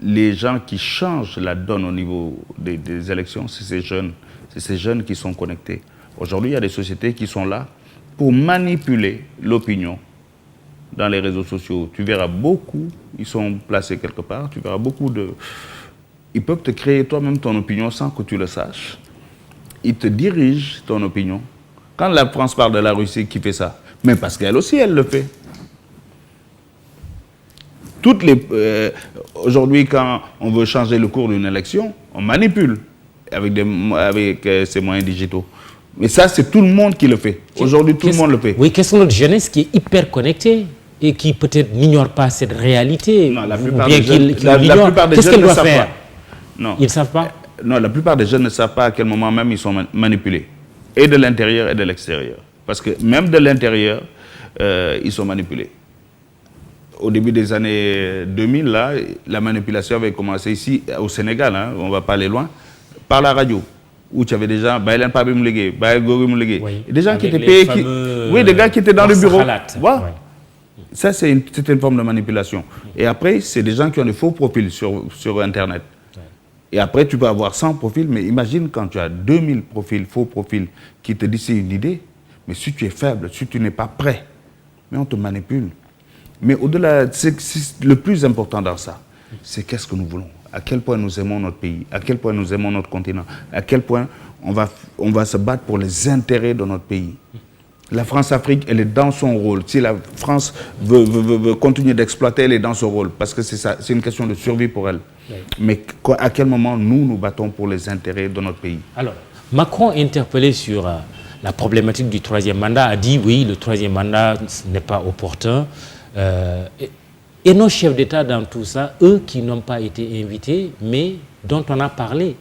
les gens qui changent la donne au niveau des élections, c'est ces jeunes. C'est ces jeunes qui sont connectés. Aujourd'hui, il y a des sociétés qui sont là pour manipuler l'opinion dans les réseaux sociaux. Tu verras beaucoup, ils sont placés quelque part, tu verras beaucoup de... Ils peuvent te créer toi-même ton opinion sans que tu le saches. Ils te dirigent ton opinion. Quand la France parle de la Russie, qui fait ça? Mais parce qu'elle aussi, elle le fait. Aujourd'hui, quand on veut changer le cours d'une élection, on manipule avec ces moyens digitaux. Mais ça, c'est tout le monde qui le fait. Aujourd'hui, tout le monde le fait. Oui, qu'est-ce que notre jeunesse qui est hyper connectée et qui peut-être n'ignore pas cette réalité? Non, la plupart des jeunes, qu'est-ce qu'elle doit faire? Non. Ils ne savent pas? Non, la plupart des jeunes ne savent pas à quel moment même ils sont manipulés. Et de l'intérieur et de l'extérieur. Parce que même de l'intérieur, ils sont manipulés. Au début des années 2000, là, la manipulation avait commencé ici, au Sénégal, hein, on ne va pas aller loin, par la radio, où tu avais des gens, Baïlen Pabi Moulégué, Baïlen Gori Moulégué, des gens qui étaient payés, oui, des gars qui étaient dans le bureau. Voilà. Ouais. Ça, c'est une forme de manipulation. Et après, c'est des gens qui ont des faux profils sur Internet. Ouais. Et après, tu peux avoir 100 profils, mais imagine quand tu as 2000 profils, faux profils, qui te disent c'est une idée, mais si tu es faible, si tu n'es pas prêt, mais on te manipule. Mais au-delà, le plus important dans ça, c'est qu'est-ce que nous voulons. À quel point nous aimons notre pays, à quel point nous aimons notre continent, à quel point on va se battre pour les intérêts de notre pays. La France-Afrique, elle est dans son rôle. Si la France veut continuer d'exploiter, elle est dans son rôle. Parce que c'est une question de survie pour elle. Oui. Mais à quel moment nous battons pour les intérêts de notre pays? Alors, Macron, interpellé sur la problématique du troisième mandat, a dit oui, le troisième mandat n'est pas opportun. Et nos chefs d'État dans tout ça, eux qui n'ont pas été invités, mais dont on a parlé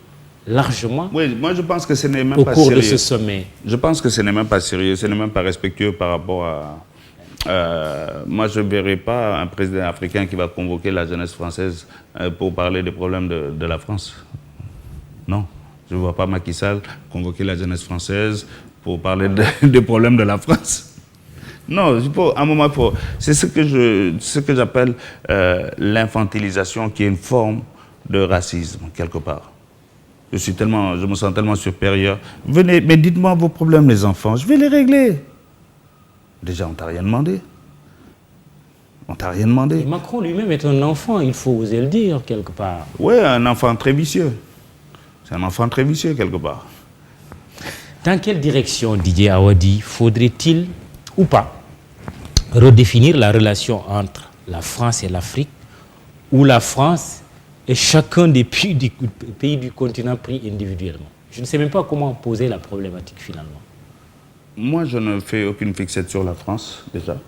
largement. Oui, moi je pense que ce n'est même pas sérieux. Au cours de ce sommet. Je pense que ce n'est même pas sérieux, ce n'est même pas respectueux par rapport à... moi je ne verrai pas un président africain qui va convoquer la jeunesse française pour parler des problèmes de la France. Non, je ne vois pas Macky Sall convoquer la jeunesse française pour parler des problèmes de la France. Non, à un moment, c'est ce que j'appelle l'infantilisation, qui est une forme de racisme, quelque part. Je me sens tellement supérieur. Venez, mais dites-moi vos problèmes, les enfants, je vais les régler. Déjà, on ne t'a rien demandé. On t'a rien demandé. Et Macron lui-même est un enfant, il faut oser le dire, quelque part. Oui, un enfant très vicieux. C'est un enfant très vicieux, quelque part. Dans quelle direction, Didier Awadi, faudrait-il, ou pas, redéfinir la relation entre la France et l'Afrique, où la France est chacun des pays du continent pris individuellement? Je ne sais même pas comment poser la problématique finalement. Moi, je ne fais aucune fixette sur la France, déjà.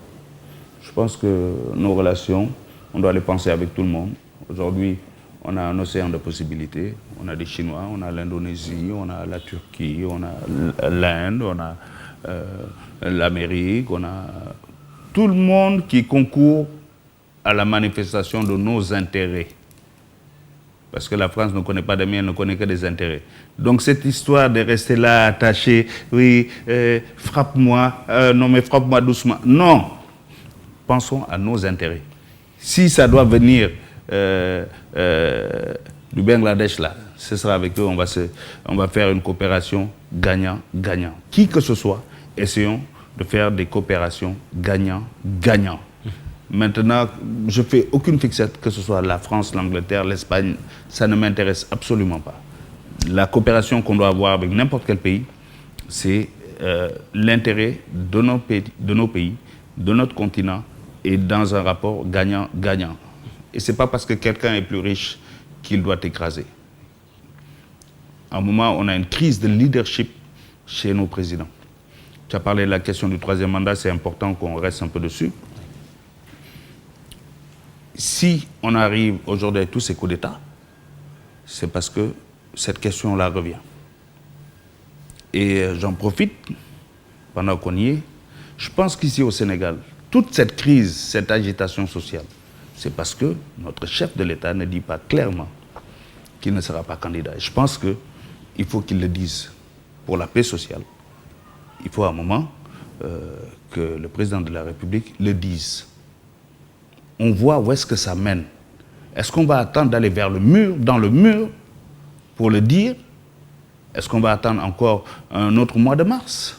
Je pense que nos relations, on doit les penser avec tout le monde. Aujourd'hui, on a un océan de possibilités. On a des Chinois, on a l'Indonésie, on a la Turquie, on a l'Inde, on a l'Amérique, on a... tout le monde qui concourt à la manifestation de nos intérêts. Parce que la France ne connaît pas d'amis, elle ne connaît que des intérêts. Donc cette histoire de rester là, attaché, oui, frappe-moi, non mais frappe-moi doucement. Non, pensons à nos intérêts. Si ça doit venir du Bangladesh, là, ce sera avec eux, on va faire une coopération gagnant-gagnant. Qui que ce soit, essayons de faire des coopérations gagnant-gagnant. Maintenant, je ne fais aucune fixette, que ce soit la France, l'Angleterre, l'Espagne, ça ne m'intéresse absolument pas. La coopération qu'on doit avoir avec n'importe quel pays, c'est l'intérêt de nos pays, de notre continent, et dans un rapport gagnant-gagnant. Et ce n'est pas parce que quelqu'un est plus riche qu'il doit t'écraser. À un moment, on a une crise de leadership chez nos présidents. Tu as parlé de la question du troisième mandat, c'est important qu'on reste un peu dessus. si on arrive aujourd'hui à tous ces coups d'État, c'est parce que cette question-là revient. Et j'en profite, pendant qu'on y est, je pense qu'ici au Sénégal, toute cette crise, cette agitation sociale, c'est parce que notre chef de l'État ne dit pas clairement qu'il ne sera pas candidat. Et je pense qu'il faut qu'il le dise pour la paix sociale. Il faut à un moment que le président de la République le dise. On voit où est-ce que ça mène. Est-ce qu'on va attendre d'aller vers le mur, dans le mur, pour le dire? Est-ce qu'on va attendre encore un autre mois de mars?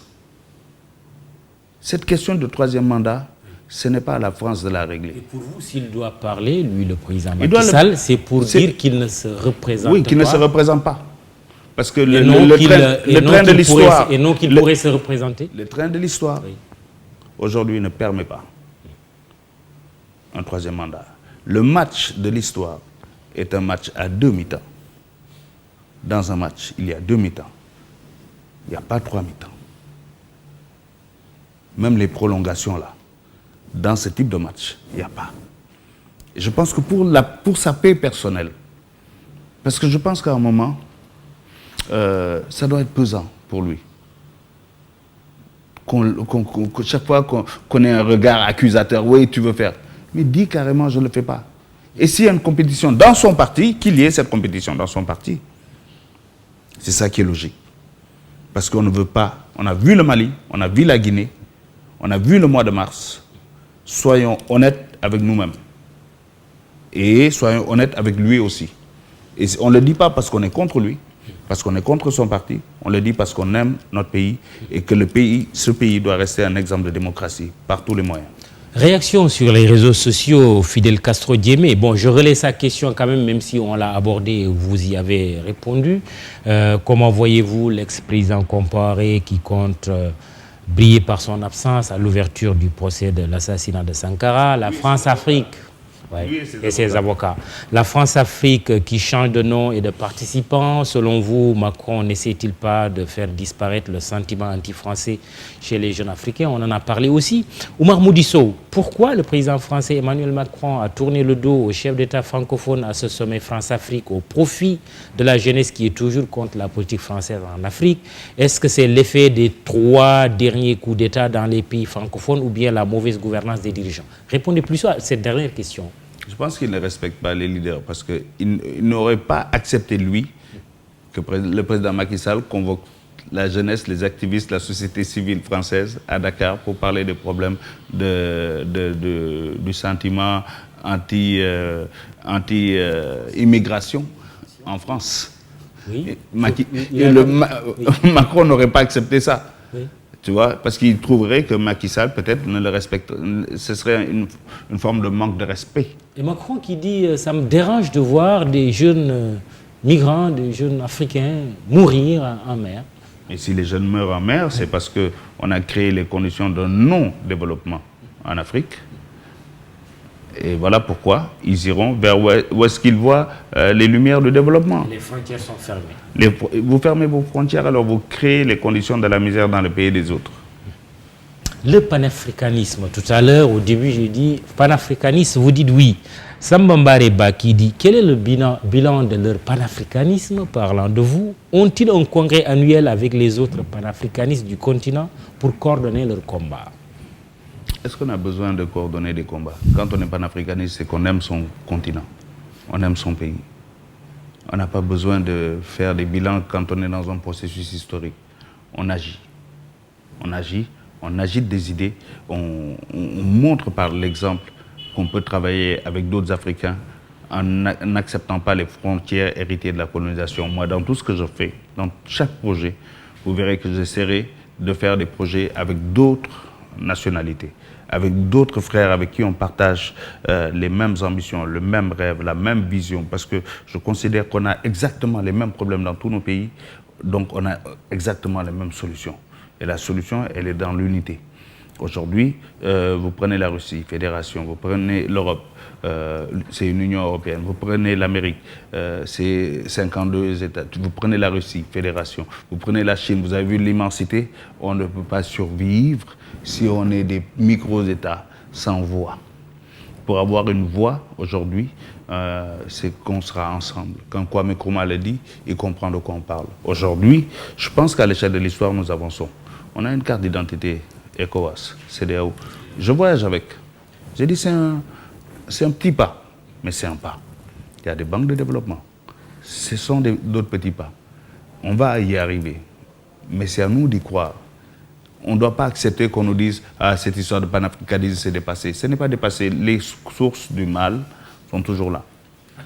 Cette question de troisième mandat, ce n'est pas à la France de la régler. Et pour vous, s'il doit parler, lui, le président Macky Sall, c'est pour dire qu'il ne se représente pas. Oui, qu'il ne se représente pas. Parce que le train de l'histoire... Et non qu'il pourrait se représenter. Le train de l'histoire, oui, aujourd'hui, ne permet pas un troisième mandat. Le match de l'histoire est un match à 2 mi-temps. Dans un match, il y a 2 mi-temps. Il n'y a pas 3 mi-temps. Même les prolongations, là, dans ce type de match, il n'y a pas. Et je pense que pour sa paix personnelle, parce que je pense qu'à un moment, ça doit être pesant pour lui. Chaque fois qu'on ait un regard accusateur, oui, tu veux faire. Mais dis carrément, je ne le fais pas. Et s'il y a une compétition dans son parti, qu'il y ait cette compétition dans son parti. C'est ça qui est logique. Parce qu'on ne veut pas... On a vu le Mali, on a vu la Guinée, on a vu le mois de mars. Soyons honnêtes avec nous-mêmes. Et soyons honnêtes avec lui aussi. Et on ne le dit pas parce qu'on est contre lui, parce qu'on est contre son parti. On le dit parce qu'on aime notre pays et que ce pays doit rester un exemple de démocratie par tous les moyens. Réaction sur les réseaux sociaux, Fidel Castro Diémé. Bon, je relais sa question quand même si on l'a abordée, vous y avez répondu. Comment voyez-vous l'ex-président Compaoré qui compte briller par son absence à l'ouverture du procès de l'assassinat de Sankara? La France-Afrique, ouais, et ses avocats. La France-Afrique qui change de nom et de participants. Selon vous, Macron n'essaie-t-il pas de faire disparaître le sentiment anti-français chez les jeunes Africains? On en a parlé aussi. Oumar Moudisso, pourquoi le président français Emmanuel Macron a tourné le dos au chef d'État francophone à ce sommet France-Afrique au profit de la jeunesse qui est toujours contre la politique française en Afrique? Est-ce que c'est l'effet des 3 derniers coups d'État dans les pays francophones ou bien la mauvaise gouvernance des dirigeants? Répondez plus à cette dernière question. Je pense qu'il ne respecte pas les leaders parce qu'il n'aurait pas accepté, lui, que le président Macky Sall convoque la jeunesse, les activistes, la société civile française à Dakar pour parler des problèmes du sentiment anti-immigration en France. Oui. Macron n'aurait pas accepté ça. Oui. Tu vois, parce qu'il trouverait que Macky Sall, peut-être, ne le respecte. Ce serait une forme de manque de respect. Et Macron qui dit « ça me dérange de voir des jeunes migrants, des jeunes Africains mourir en mer ». Et si les jeunes meurent en mer, c'est parce qu'on a créé les conditions d'un non-développement en Afrique. Et voilà pourquoi ils iront vers où est-ce qu'ils voient les lumières de développement. Les frontières sont fermées. Vous fermez vos frontières, alors vous créez les conditions de la misère dans le pays des autres. Le panafricanisme, tout à l'heure, au début, j'ai dit panafricanisme, vous dites oui. Samba Mbareba qui dit quel est le bilan de leur panafricanisme, parlant de vous? Ont-ils un congrès annuel avec les autres panafricanistes du continent pour coordonner leur combat? Est-ce qu'on a besoin de coordonner des combats? Quand on est panafricaniste, c'est qu'on aime son continent, on aime son pays. On n'a pas besoin de faire des bilans quand on est dans un processus historique. On agit. On agit, on agite des idées, on montre par l'exemple qu'on peut travailler avec d'autres Africains en n'acceptant pas les frontières héritées de la colonisation. Moi, dans tout ce que je fais, dans chaque projet, vous verrez que j'essaierai de faire des projets avec d'autres nationalités, avec d'autres frères avec qui on partage les mêmes ambitions, le même rêve, la même vision, parce que je considère qu'on a exactement les mêmes problèmes dans tous nos pays, donc on a exactement les mêmes solutions. Et la solution, elle est dans l'unité. Aujourd'hui, vous prenez la Russie, fédération, vous prenez l'Europe, c'est une Union européenne, vous prenez l'Amérique, c'est 52 États, vous prenez la Russie, fédération, vous prenez la Chine, vous avez vu l'immensité, on ne peut pas survivre si on est des micro-États sans voix. pour avoir une voix aujourd'hui, c'est qu'on sera ensemble. Quand Kwame Nkrumah l'a dit, il comprend de quoi on parle. Aujourd'hui, je pense qu'à l'échelle de l'histoire, nous avançons. On a une carte d'identité ECOWAS, CEDEAO. Je voyage avec. J'ai dit c'est un petit pas, mais c'est un pas. Il y a des banques de développement. Ce sont d'autres petits pas. On va y arriver. Mais c'est à nous d'y croire. On ne doit pas accepter qu'on nous dise « Ah, cette histoire de panafricanisme, c'est dépassé ». Ce n'est pas dépassé. Les sources du mal sont toujours là.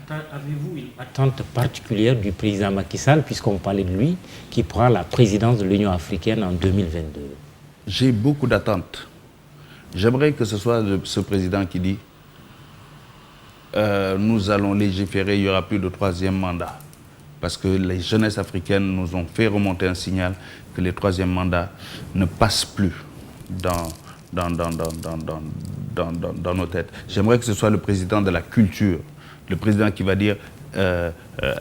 Avez-vous une attente particulière du président Macky Sall, puisqu'on parlait de lui, qui prend la présidence de l'Union africaine en 2022? J'ai beaucoup d'attentes. J'aimerais que ce soit ce président qui dit nous allons légiférer, il n'y aura plus de troisième mandat. Parce que les jeunesses africaines nous ont fait remonter un signal que les troisièmes mandats ne passent plus dans nos têtes. J'aimerais que ce soit le président de la culture, le président qui va dire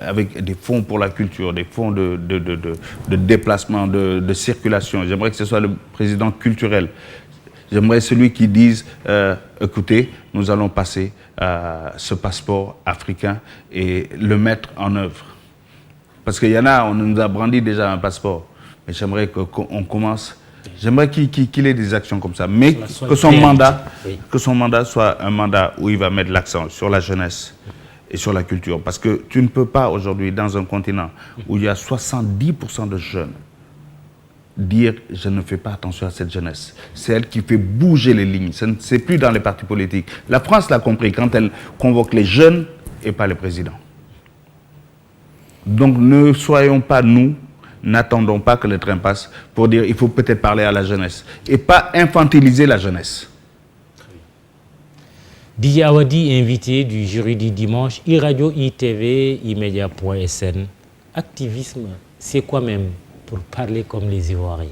avec des fonds pour la culture, des fonds de déplacement, de circulation. J'aimerais que ce soit le président culturel. J'aimerais celui qui dise écoutez, nous allons passer ce passeport africain et le mettre en œuvre. Parce qu'il y en a, on nous a brandi déjà un passeport. Mais j'aimerais qu'on commence. J'aimerais qu'il ait des actions comme ça. Mais que son mandat soit un mandat où il va mettre l'accent sur la jeunesse et sur la culture. Parce que tu ne peux pas aujourd'hui, dans un continent où il y a 70% de jeunes, dire je ne fais pas attention à cette jeunesse. C'est elle qui fait bouger les lignes. Ce n'est plus dans les partis politiques. La France l'a compris quand elle convoque les jeunes et pas les présidents. Donc ne soyons pas nous, n'attendons pas que le train passe pour dire il faut peut-être parler à la jeunesse et pas infantiliser la jeunesse. Didier Awadi, invité du jury du dimanche, iRadio, ITV, imedia.sn. Activisme, c'est quoi même pour parler comme les Ivoiriens?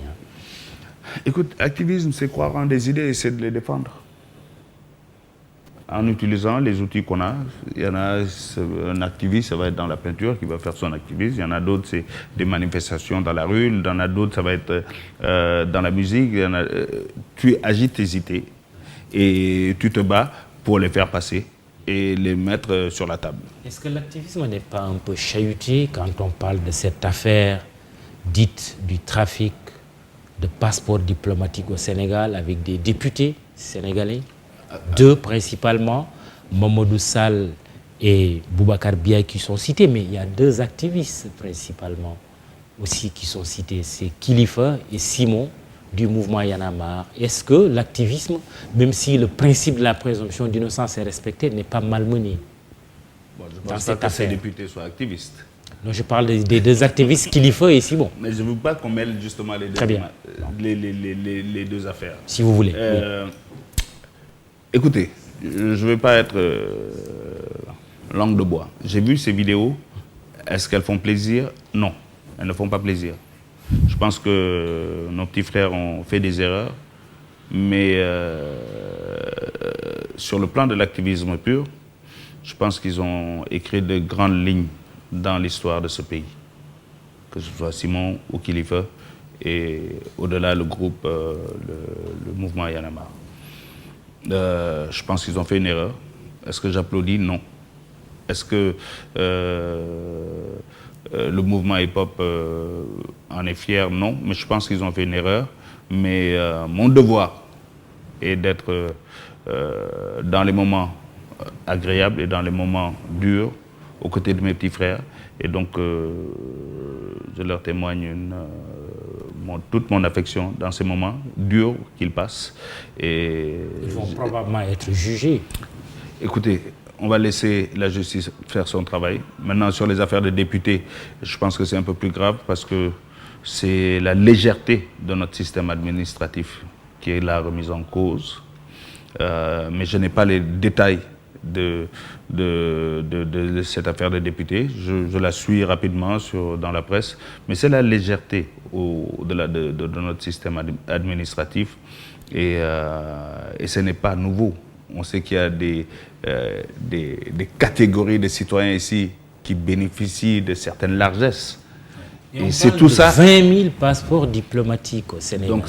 Écoute, activisme, c'est croire en des idées et c'est de les défendre. En utilisant les outils qu'on a. Il y en a, un activiste, ça va être dans la peinture qui va faire son activisme. Il y en a d'autres, c'est des manifestations dans la rue. Il y en a d'autres, ça va être dans la musique. Il y en a, tu agites tes idées et tu te bats pour les faire passer et les mettre sur la table. Est-ce que l'activisme n'est pas un peu chahuté quand on parle de cette affaire dite du trafic de passeports diplomatiques au Sénégal avec des députés sénégalais? Deux principalement, Mamadou Sall et Boubacar Biaye qui sont cités, mais il y a deux activistes principalement aussi qui sont cités, c'est Kilifeu et Simon du mouvement Y en a marre. Est-ce que l'activisme, même si le principe de la présomption d'innocence est respecté, n'est pas malmené? Bon, je pense pas que ces députés soient activistes. Non, je parle des deux activistes Kilifeu et Simon. Mais je ne veux pas qu'on mêle justement les deux, très bien. Les deux affaires. Si vous voulez. Oui. Écoutez, je ne vais pas être langue de bois. J'ai vu ces vidéos. Est-ce qu'elles font plaisir? Non, elles ne font pas plaisir. Je pense que nos petits frères ont fait des erreurs. Mais sur le plan de l'activisme pur, je pense qu'ils ont écrit de grandes lignes dans l'histoire de ce pays. Que ce soit Simon ou Kilifeu et au-delà le groupe, le mouvement Y en a marre. Je pense qu'ils ont fait une erreur. Est-ce que j'applaudis? Non. Est-ce que le mouvement hip-hop en est fier? Non. Mais je pense qu'ils ont fait une erreur. Mais mon devoir est d'être dans les moments agréables et dans les moments durs aux côtés de mes petits frères. Et donc, je leur témoigne toute mon affection dans ces moments durs qu'ils passent. Et ils vont probablement être jugés. Écoutez, on va laisser la justice faire son travail. Maintenant, sur les affaires de députés, je pense que c'est un peu plus grave parce que c'est la légèreté de notre système administratif qui est la remise en cause. Mais je n'ai pas les détails de cette affaire de députés. Je la suis rapidement dans la presse, mais c'est la légèreté de notre système administratif et ce n'est pas nouveau. On sait qu'il y a des catégories de citoyens ici qui bénéficient de certaines largesses Et c'est tout ça. 20 000 passeports diplomatiques au Sénégal. Donc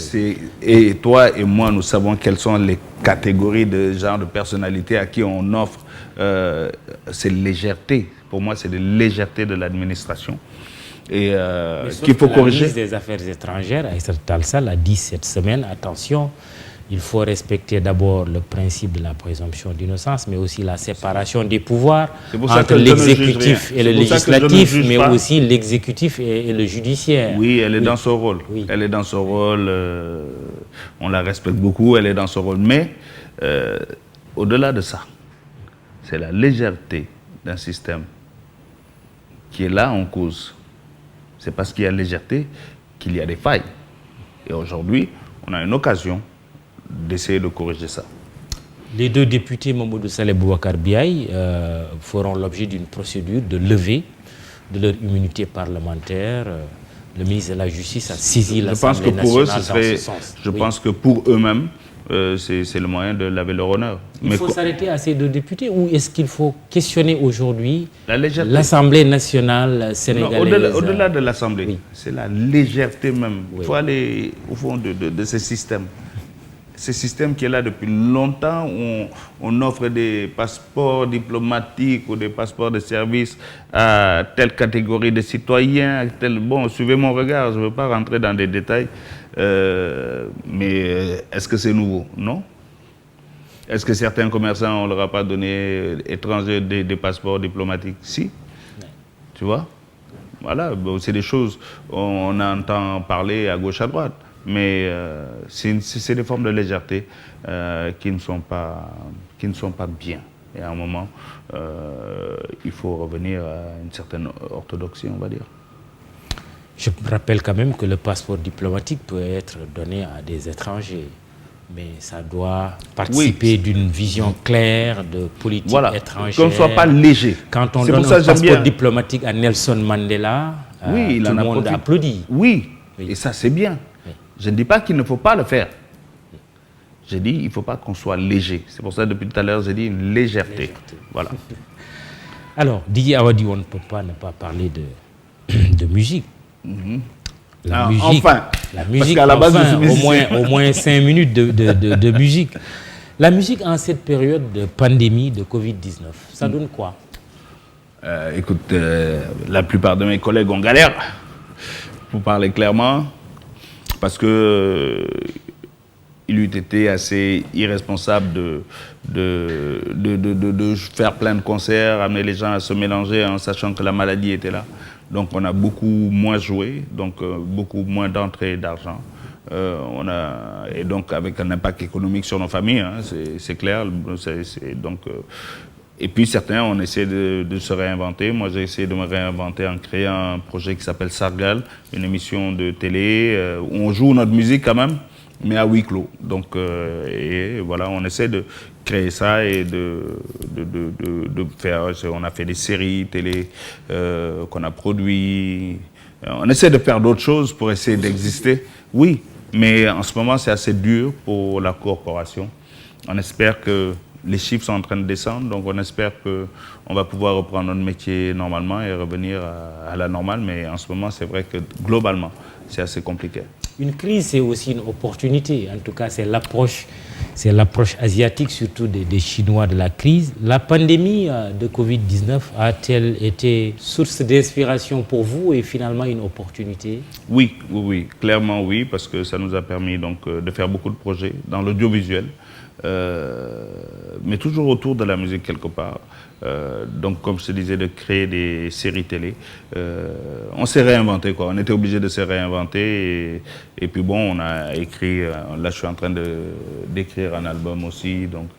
et toi et moi, nous savons quelles sont les catégories de genre de personnalités à qui on offre ces légèretés. Pour moi, c'est de légèreté de l'administration. Et qu'il faut corriger. La ministre des Affaires étrangères, Aïssata Tall Sall, a dit cette semaine, attention, il faut respecter d'abord le principe de la présomption d'innocence, mais aussi la séparation des pouvoirs entre l'exécutif et le législatif, mais aussi l'exécutif et le judiciaire. Oui, elle est dans son rôle. Oui. Elle est dans son rôle. On la respecte beaucoup, elle est dans son rôle. Mais au-delà de ça, c'est la légèreté d'un système qui est là en cause. C'est parce qu'il y a légèreté qu'il y a des failles. Et aujourd'hui, on a une occasion d'essayer de corriger ça. Les deux députés, Mamadou Saleh Boubacar Biaye, feront l'objet d'une procédure de levée de leur immunité parlementaire. Le ministre de la Justice a saisi l'Assemblée nationale dans ce sens. Je pense que pour eux-mêmes, c'est le moyen de laver leur honneur. Il faut s'arrêter à ces deux députés ou est-ce qu'il faut questionner aujourd'hui l'Assemblée nationale sénégalaise? Au-delà de l'Assemblée, c'est la légèreté même. Il faut aller au fond de ces systèmes. Ce système qui est là depuis longtemps, où on offre des passeports diplomatiques ou des passeports de service à telle catégorie de citoyens. Bon, suivez mon regard, je ne veux pas rentrer dans des détails. Mais est-ce que c'est nouveau? Non. Est-ce que certains commerçants, on ne leur a pas donné étrangers des passeports diplomatiques? Si. Tu vois? Voilà, bon, c'est des choses, on entend parler à gauche, à droite. Mais c'est des formes de légèreté qui ne sont pas bien. Et à un moment, il faut revenir à une certaine orthodoxie, on va dire. Je rappelle quand même que le passeport diplomatique peut être donné à des étrangers. Mais ça doit participer d'une vision claire de politique étrangère. Qu'on ne soit pas léger. Quand on donne un passeport diplomatique à Nelson Mandela, tout le monde applaudit. Oui, et ça c'est bien. Je ne dis pas qu'il ne faut pas le faire. Je dis qu'il ne faut pas qu'on soit léger. C'est pour ça que depuis tout à l'heure, j'ai dit une légèreté. Voilà. Alors, Didier Awadi, on ne peut pas ne pas parler de musique. La musique, parce qu'à la base, au moins 5 minutes de musique. La musique en cette période de pandémie, de Covid-19, ça donne quoi? Écoute, la plupart de mes collègues ont galère, pour parler clairement. Parce que il eût été assez irresponsable de faire plein de concerts, amener les gens à se mélanger en sachant que la maladie était là. Donc on a beaucoup moins joué, donc beaucoup moins d'entrées d'argent. Et donc avec un impact économique sur nos familles, hein, c'est clair. Et puis certains, on essaie de se réinventer. Moi, j'ai essayé de me réinventer en créant un projet qui s'appelle Sargal, une émission de télé où on joue notre musique quand même, mais à huis clos. Donc, et voilà, on essaie de créer ça et de faire. On a fait des séries télé qu'on a produit. On essaie de faire d'autres choses pour essayer d'exister. Oui, mais en ce moment, c'est assez dur pour la corporation. On espère que les chiffres sont en train de descendre, donc on espère qu'on va pouvoir reprendre notre métier normalement et revenir à la normale. Mais en ce moment, c'est vrai que globalement, c'est assez compliqué. Une crise, c'est aussi une opportunité. En tout cas, c'est l'approche asiatique, surtout des Chinois de la crise. La pandémie de Covid-19 a-t-elle été source d'inspiration pour vous et finalement une opportunité? Oui, clairement oui, parce que ça nous a permis donc, de faire beaucoup de projets dans l'audiovisuel. Mais toujours autour de la musique quelque part. Donc comme je te disais, de créer des séries télé. On s'est réinventé, quoi. On était obligé de se réinventer et puis bon, on a écrit, là je suis en train d'écrire un album aussi, donc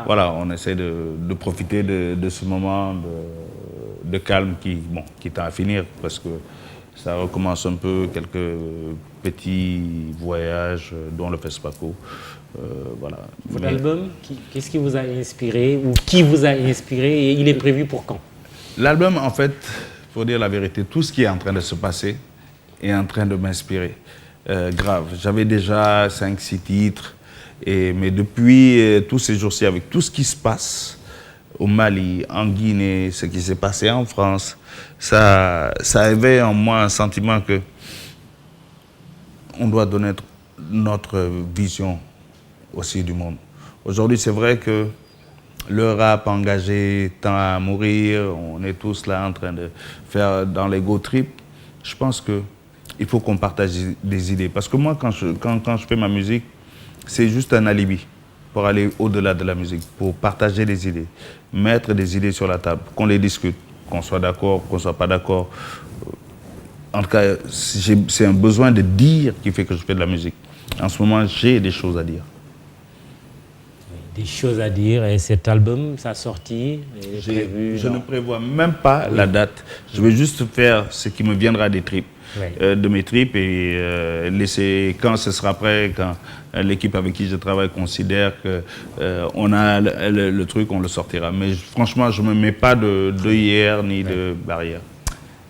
voilà, on essaie de profiter de ce moment de calme qui tend à finir parce que ça recommence un peu, quelques petits voyages dont le FESPACO. Voilà. Votre album, qu'est-ce qui vous a inspiré ou qui vous a inspiré et il est prévu pour quand? L'album, en fait, pour dire la vérité, tout ce qui est en train de se passer est en train de m'inspirer. Grave. J'avais déjà 5-6 titres, mais depuis tous ces jours-ci, avec tout ce qui se passe au Mali, en Guinée, ce qui s'est passé en France, ça éveille en moi un sentiment que on doit donner notre vision aussi du monde. Aujourd'hui, c'est vrai que le rap engagé tend à mourir, on est tous là en train de faire dans l'ego trip. Je pense qu'il faut qu'on partage des idées. Parce que moi, quand je fais ma musique, c'est juste un alibi pour aller au-delà de la musique, pour partager des idées, mettre des idées sur la table, qu'on les discute, qu'on soit d'accord, qu'on ne soit pas d'accord. En tout cas, c'est un besoin de dire qui fait que je fais de la musique. En ce moment, j'ai des choses à dire. Des choses à dire, et cet album, sa sortie est prévue, je ne prévois même pas la date. Je vais juste faire ce qui me viendra des tripes, de mes tripes, et laisser, quand ce sera prêt, quand l'équipe avec qui je travaille considère qu'on a le truc, on le sortira. Mais franchement, je ne me mets pas de hier ni de barrière.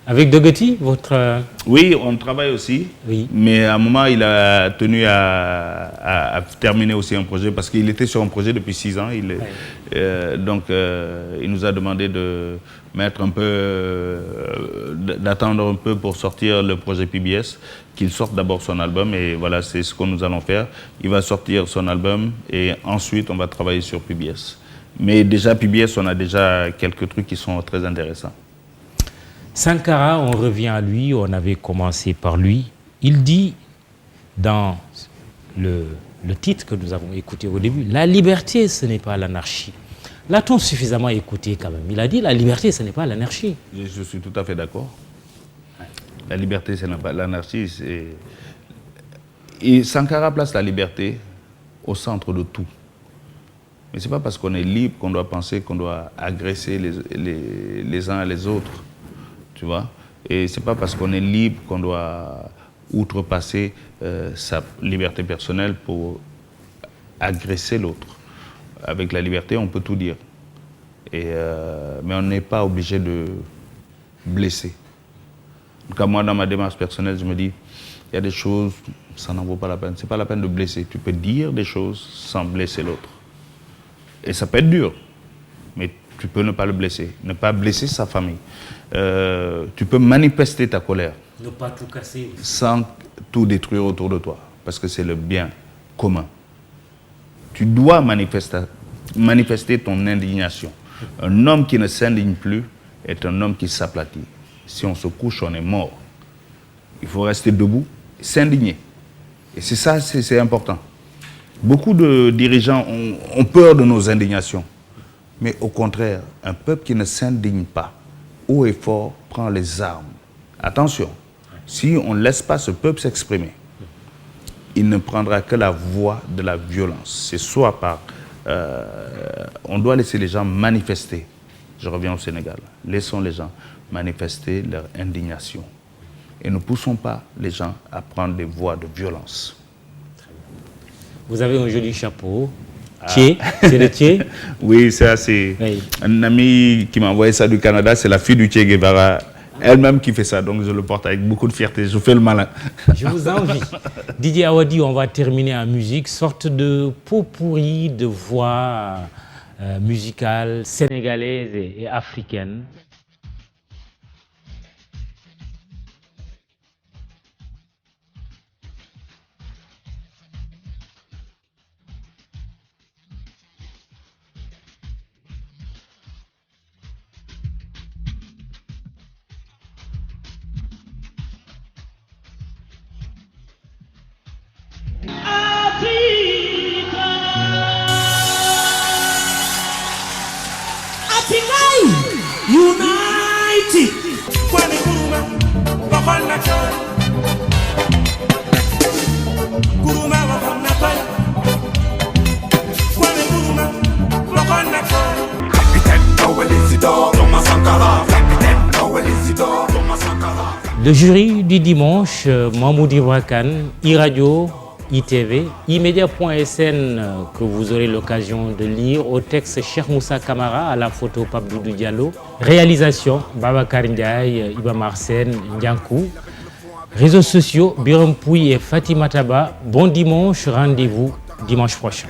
Avec Doggety, votre... Oui, on travaille aussi, mais à un moment, il a tenu à terminer aussi un projet parce qu'il était sur un projet depuis 6 ans. Donc, il nous a demandé de mettre un peu, d'attendre un peu pour sortir le projet PBS, qu'il sorte d'abord son album, et voilà, c'est ce que nous allons faire. Il va sortir son album et ensuite, on va travailler sur PBS. Mais déjà, PBS, on a déjà quelques trucs qui sont très intéressants. Sankara, on revient à lui, on avait commencé par lui. Il dit dans le titre que nous avons écouté au début, la liberté, ce n'est pas l'anarchie. L'a-t-on suffisamment écouté quand même? Il a dit la liberté, ce n'est pas l'anarchie. Je suis tout à fait d'accord. La liberté, ce n'est pas l'anarchie. Et Sankara place la liberté au centre de tout. Mais ce n'est pas parce qu'on est libre qu'on doit penser qu'on doit agresser les uns et les autres. Tu vois? Et ce n'est pas parce qu'on est libre qu'on doit outrepasser sa liberté personnelle pour agresser l'autre. Avec la liberté, on peut tout dire. Mais on n'est pas obligé de blesser. En tout cas, moi, dans ma démarche personnelle, je me dis, il y a des choses, ça n'en vaut pas la peine. Ce n'est pas la peine de blesser. Tu peux dire des choses sans blesser l'autre. Et ça peut être dur, mais tu peux ne pas le blesser, ne pas blesser sa famille. Tu peux manifester ta colère. Ne pas tout casser. Sans tout détruire autour de toi, parce que c'est le bien commun. Tu dois manifester ton indignation. Un homme qui ne s'indigne plus est un homme qui s'aplatit. Si on se couche, on est mort. Il faut rester debout, s'indigner. Et c'est ça, c'est important. Beaucoup de dirigeants ont peur de nos indignations. Mais au contraire, un peuple qui ne s'indigne pas, haut et fort, prend les armes. Attention, si on ne laisse pas ce peuple s'exprimer, il ne prendra que la voie de la violence. C'est soit par... on doit laisser les gens manifester. Je reviens au Sénégal. Laissons les gens manifester leur indignation. Et ne poussons pas les gens à prendre des voies de violence. Vous avez un joli chapeau. Thié, c'est le Thié? Oui, c'est un ami qui m'a envoyé ça du Canada, c'est la fille du Che Guevara, elle-même qui fait ça, donc je le porte avec beaucoup de fierté, je fais le malin. Je vous envie. Didier Awadi, on va terminer en musique, sorte de pot pourri de voix musicales sénégalaises et africaines. United. Le jury du dimanche, Mahmoud Ibra Kane, iRadio, ITV, imedia.sn que vous aurez l'occasion de lire, au texte Cheikh Moussa Kamara, à la photo Pape Doudou Diallo, réalisation Babacar Ndiaye, Iba Marsen, Ndiankou, réseaux sociaux Biram Pouy et Fatima Taba. Bon dimanche, rendez-vous dimanche prochain.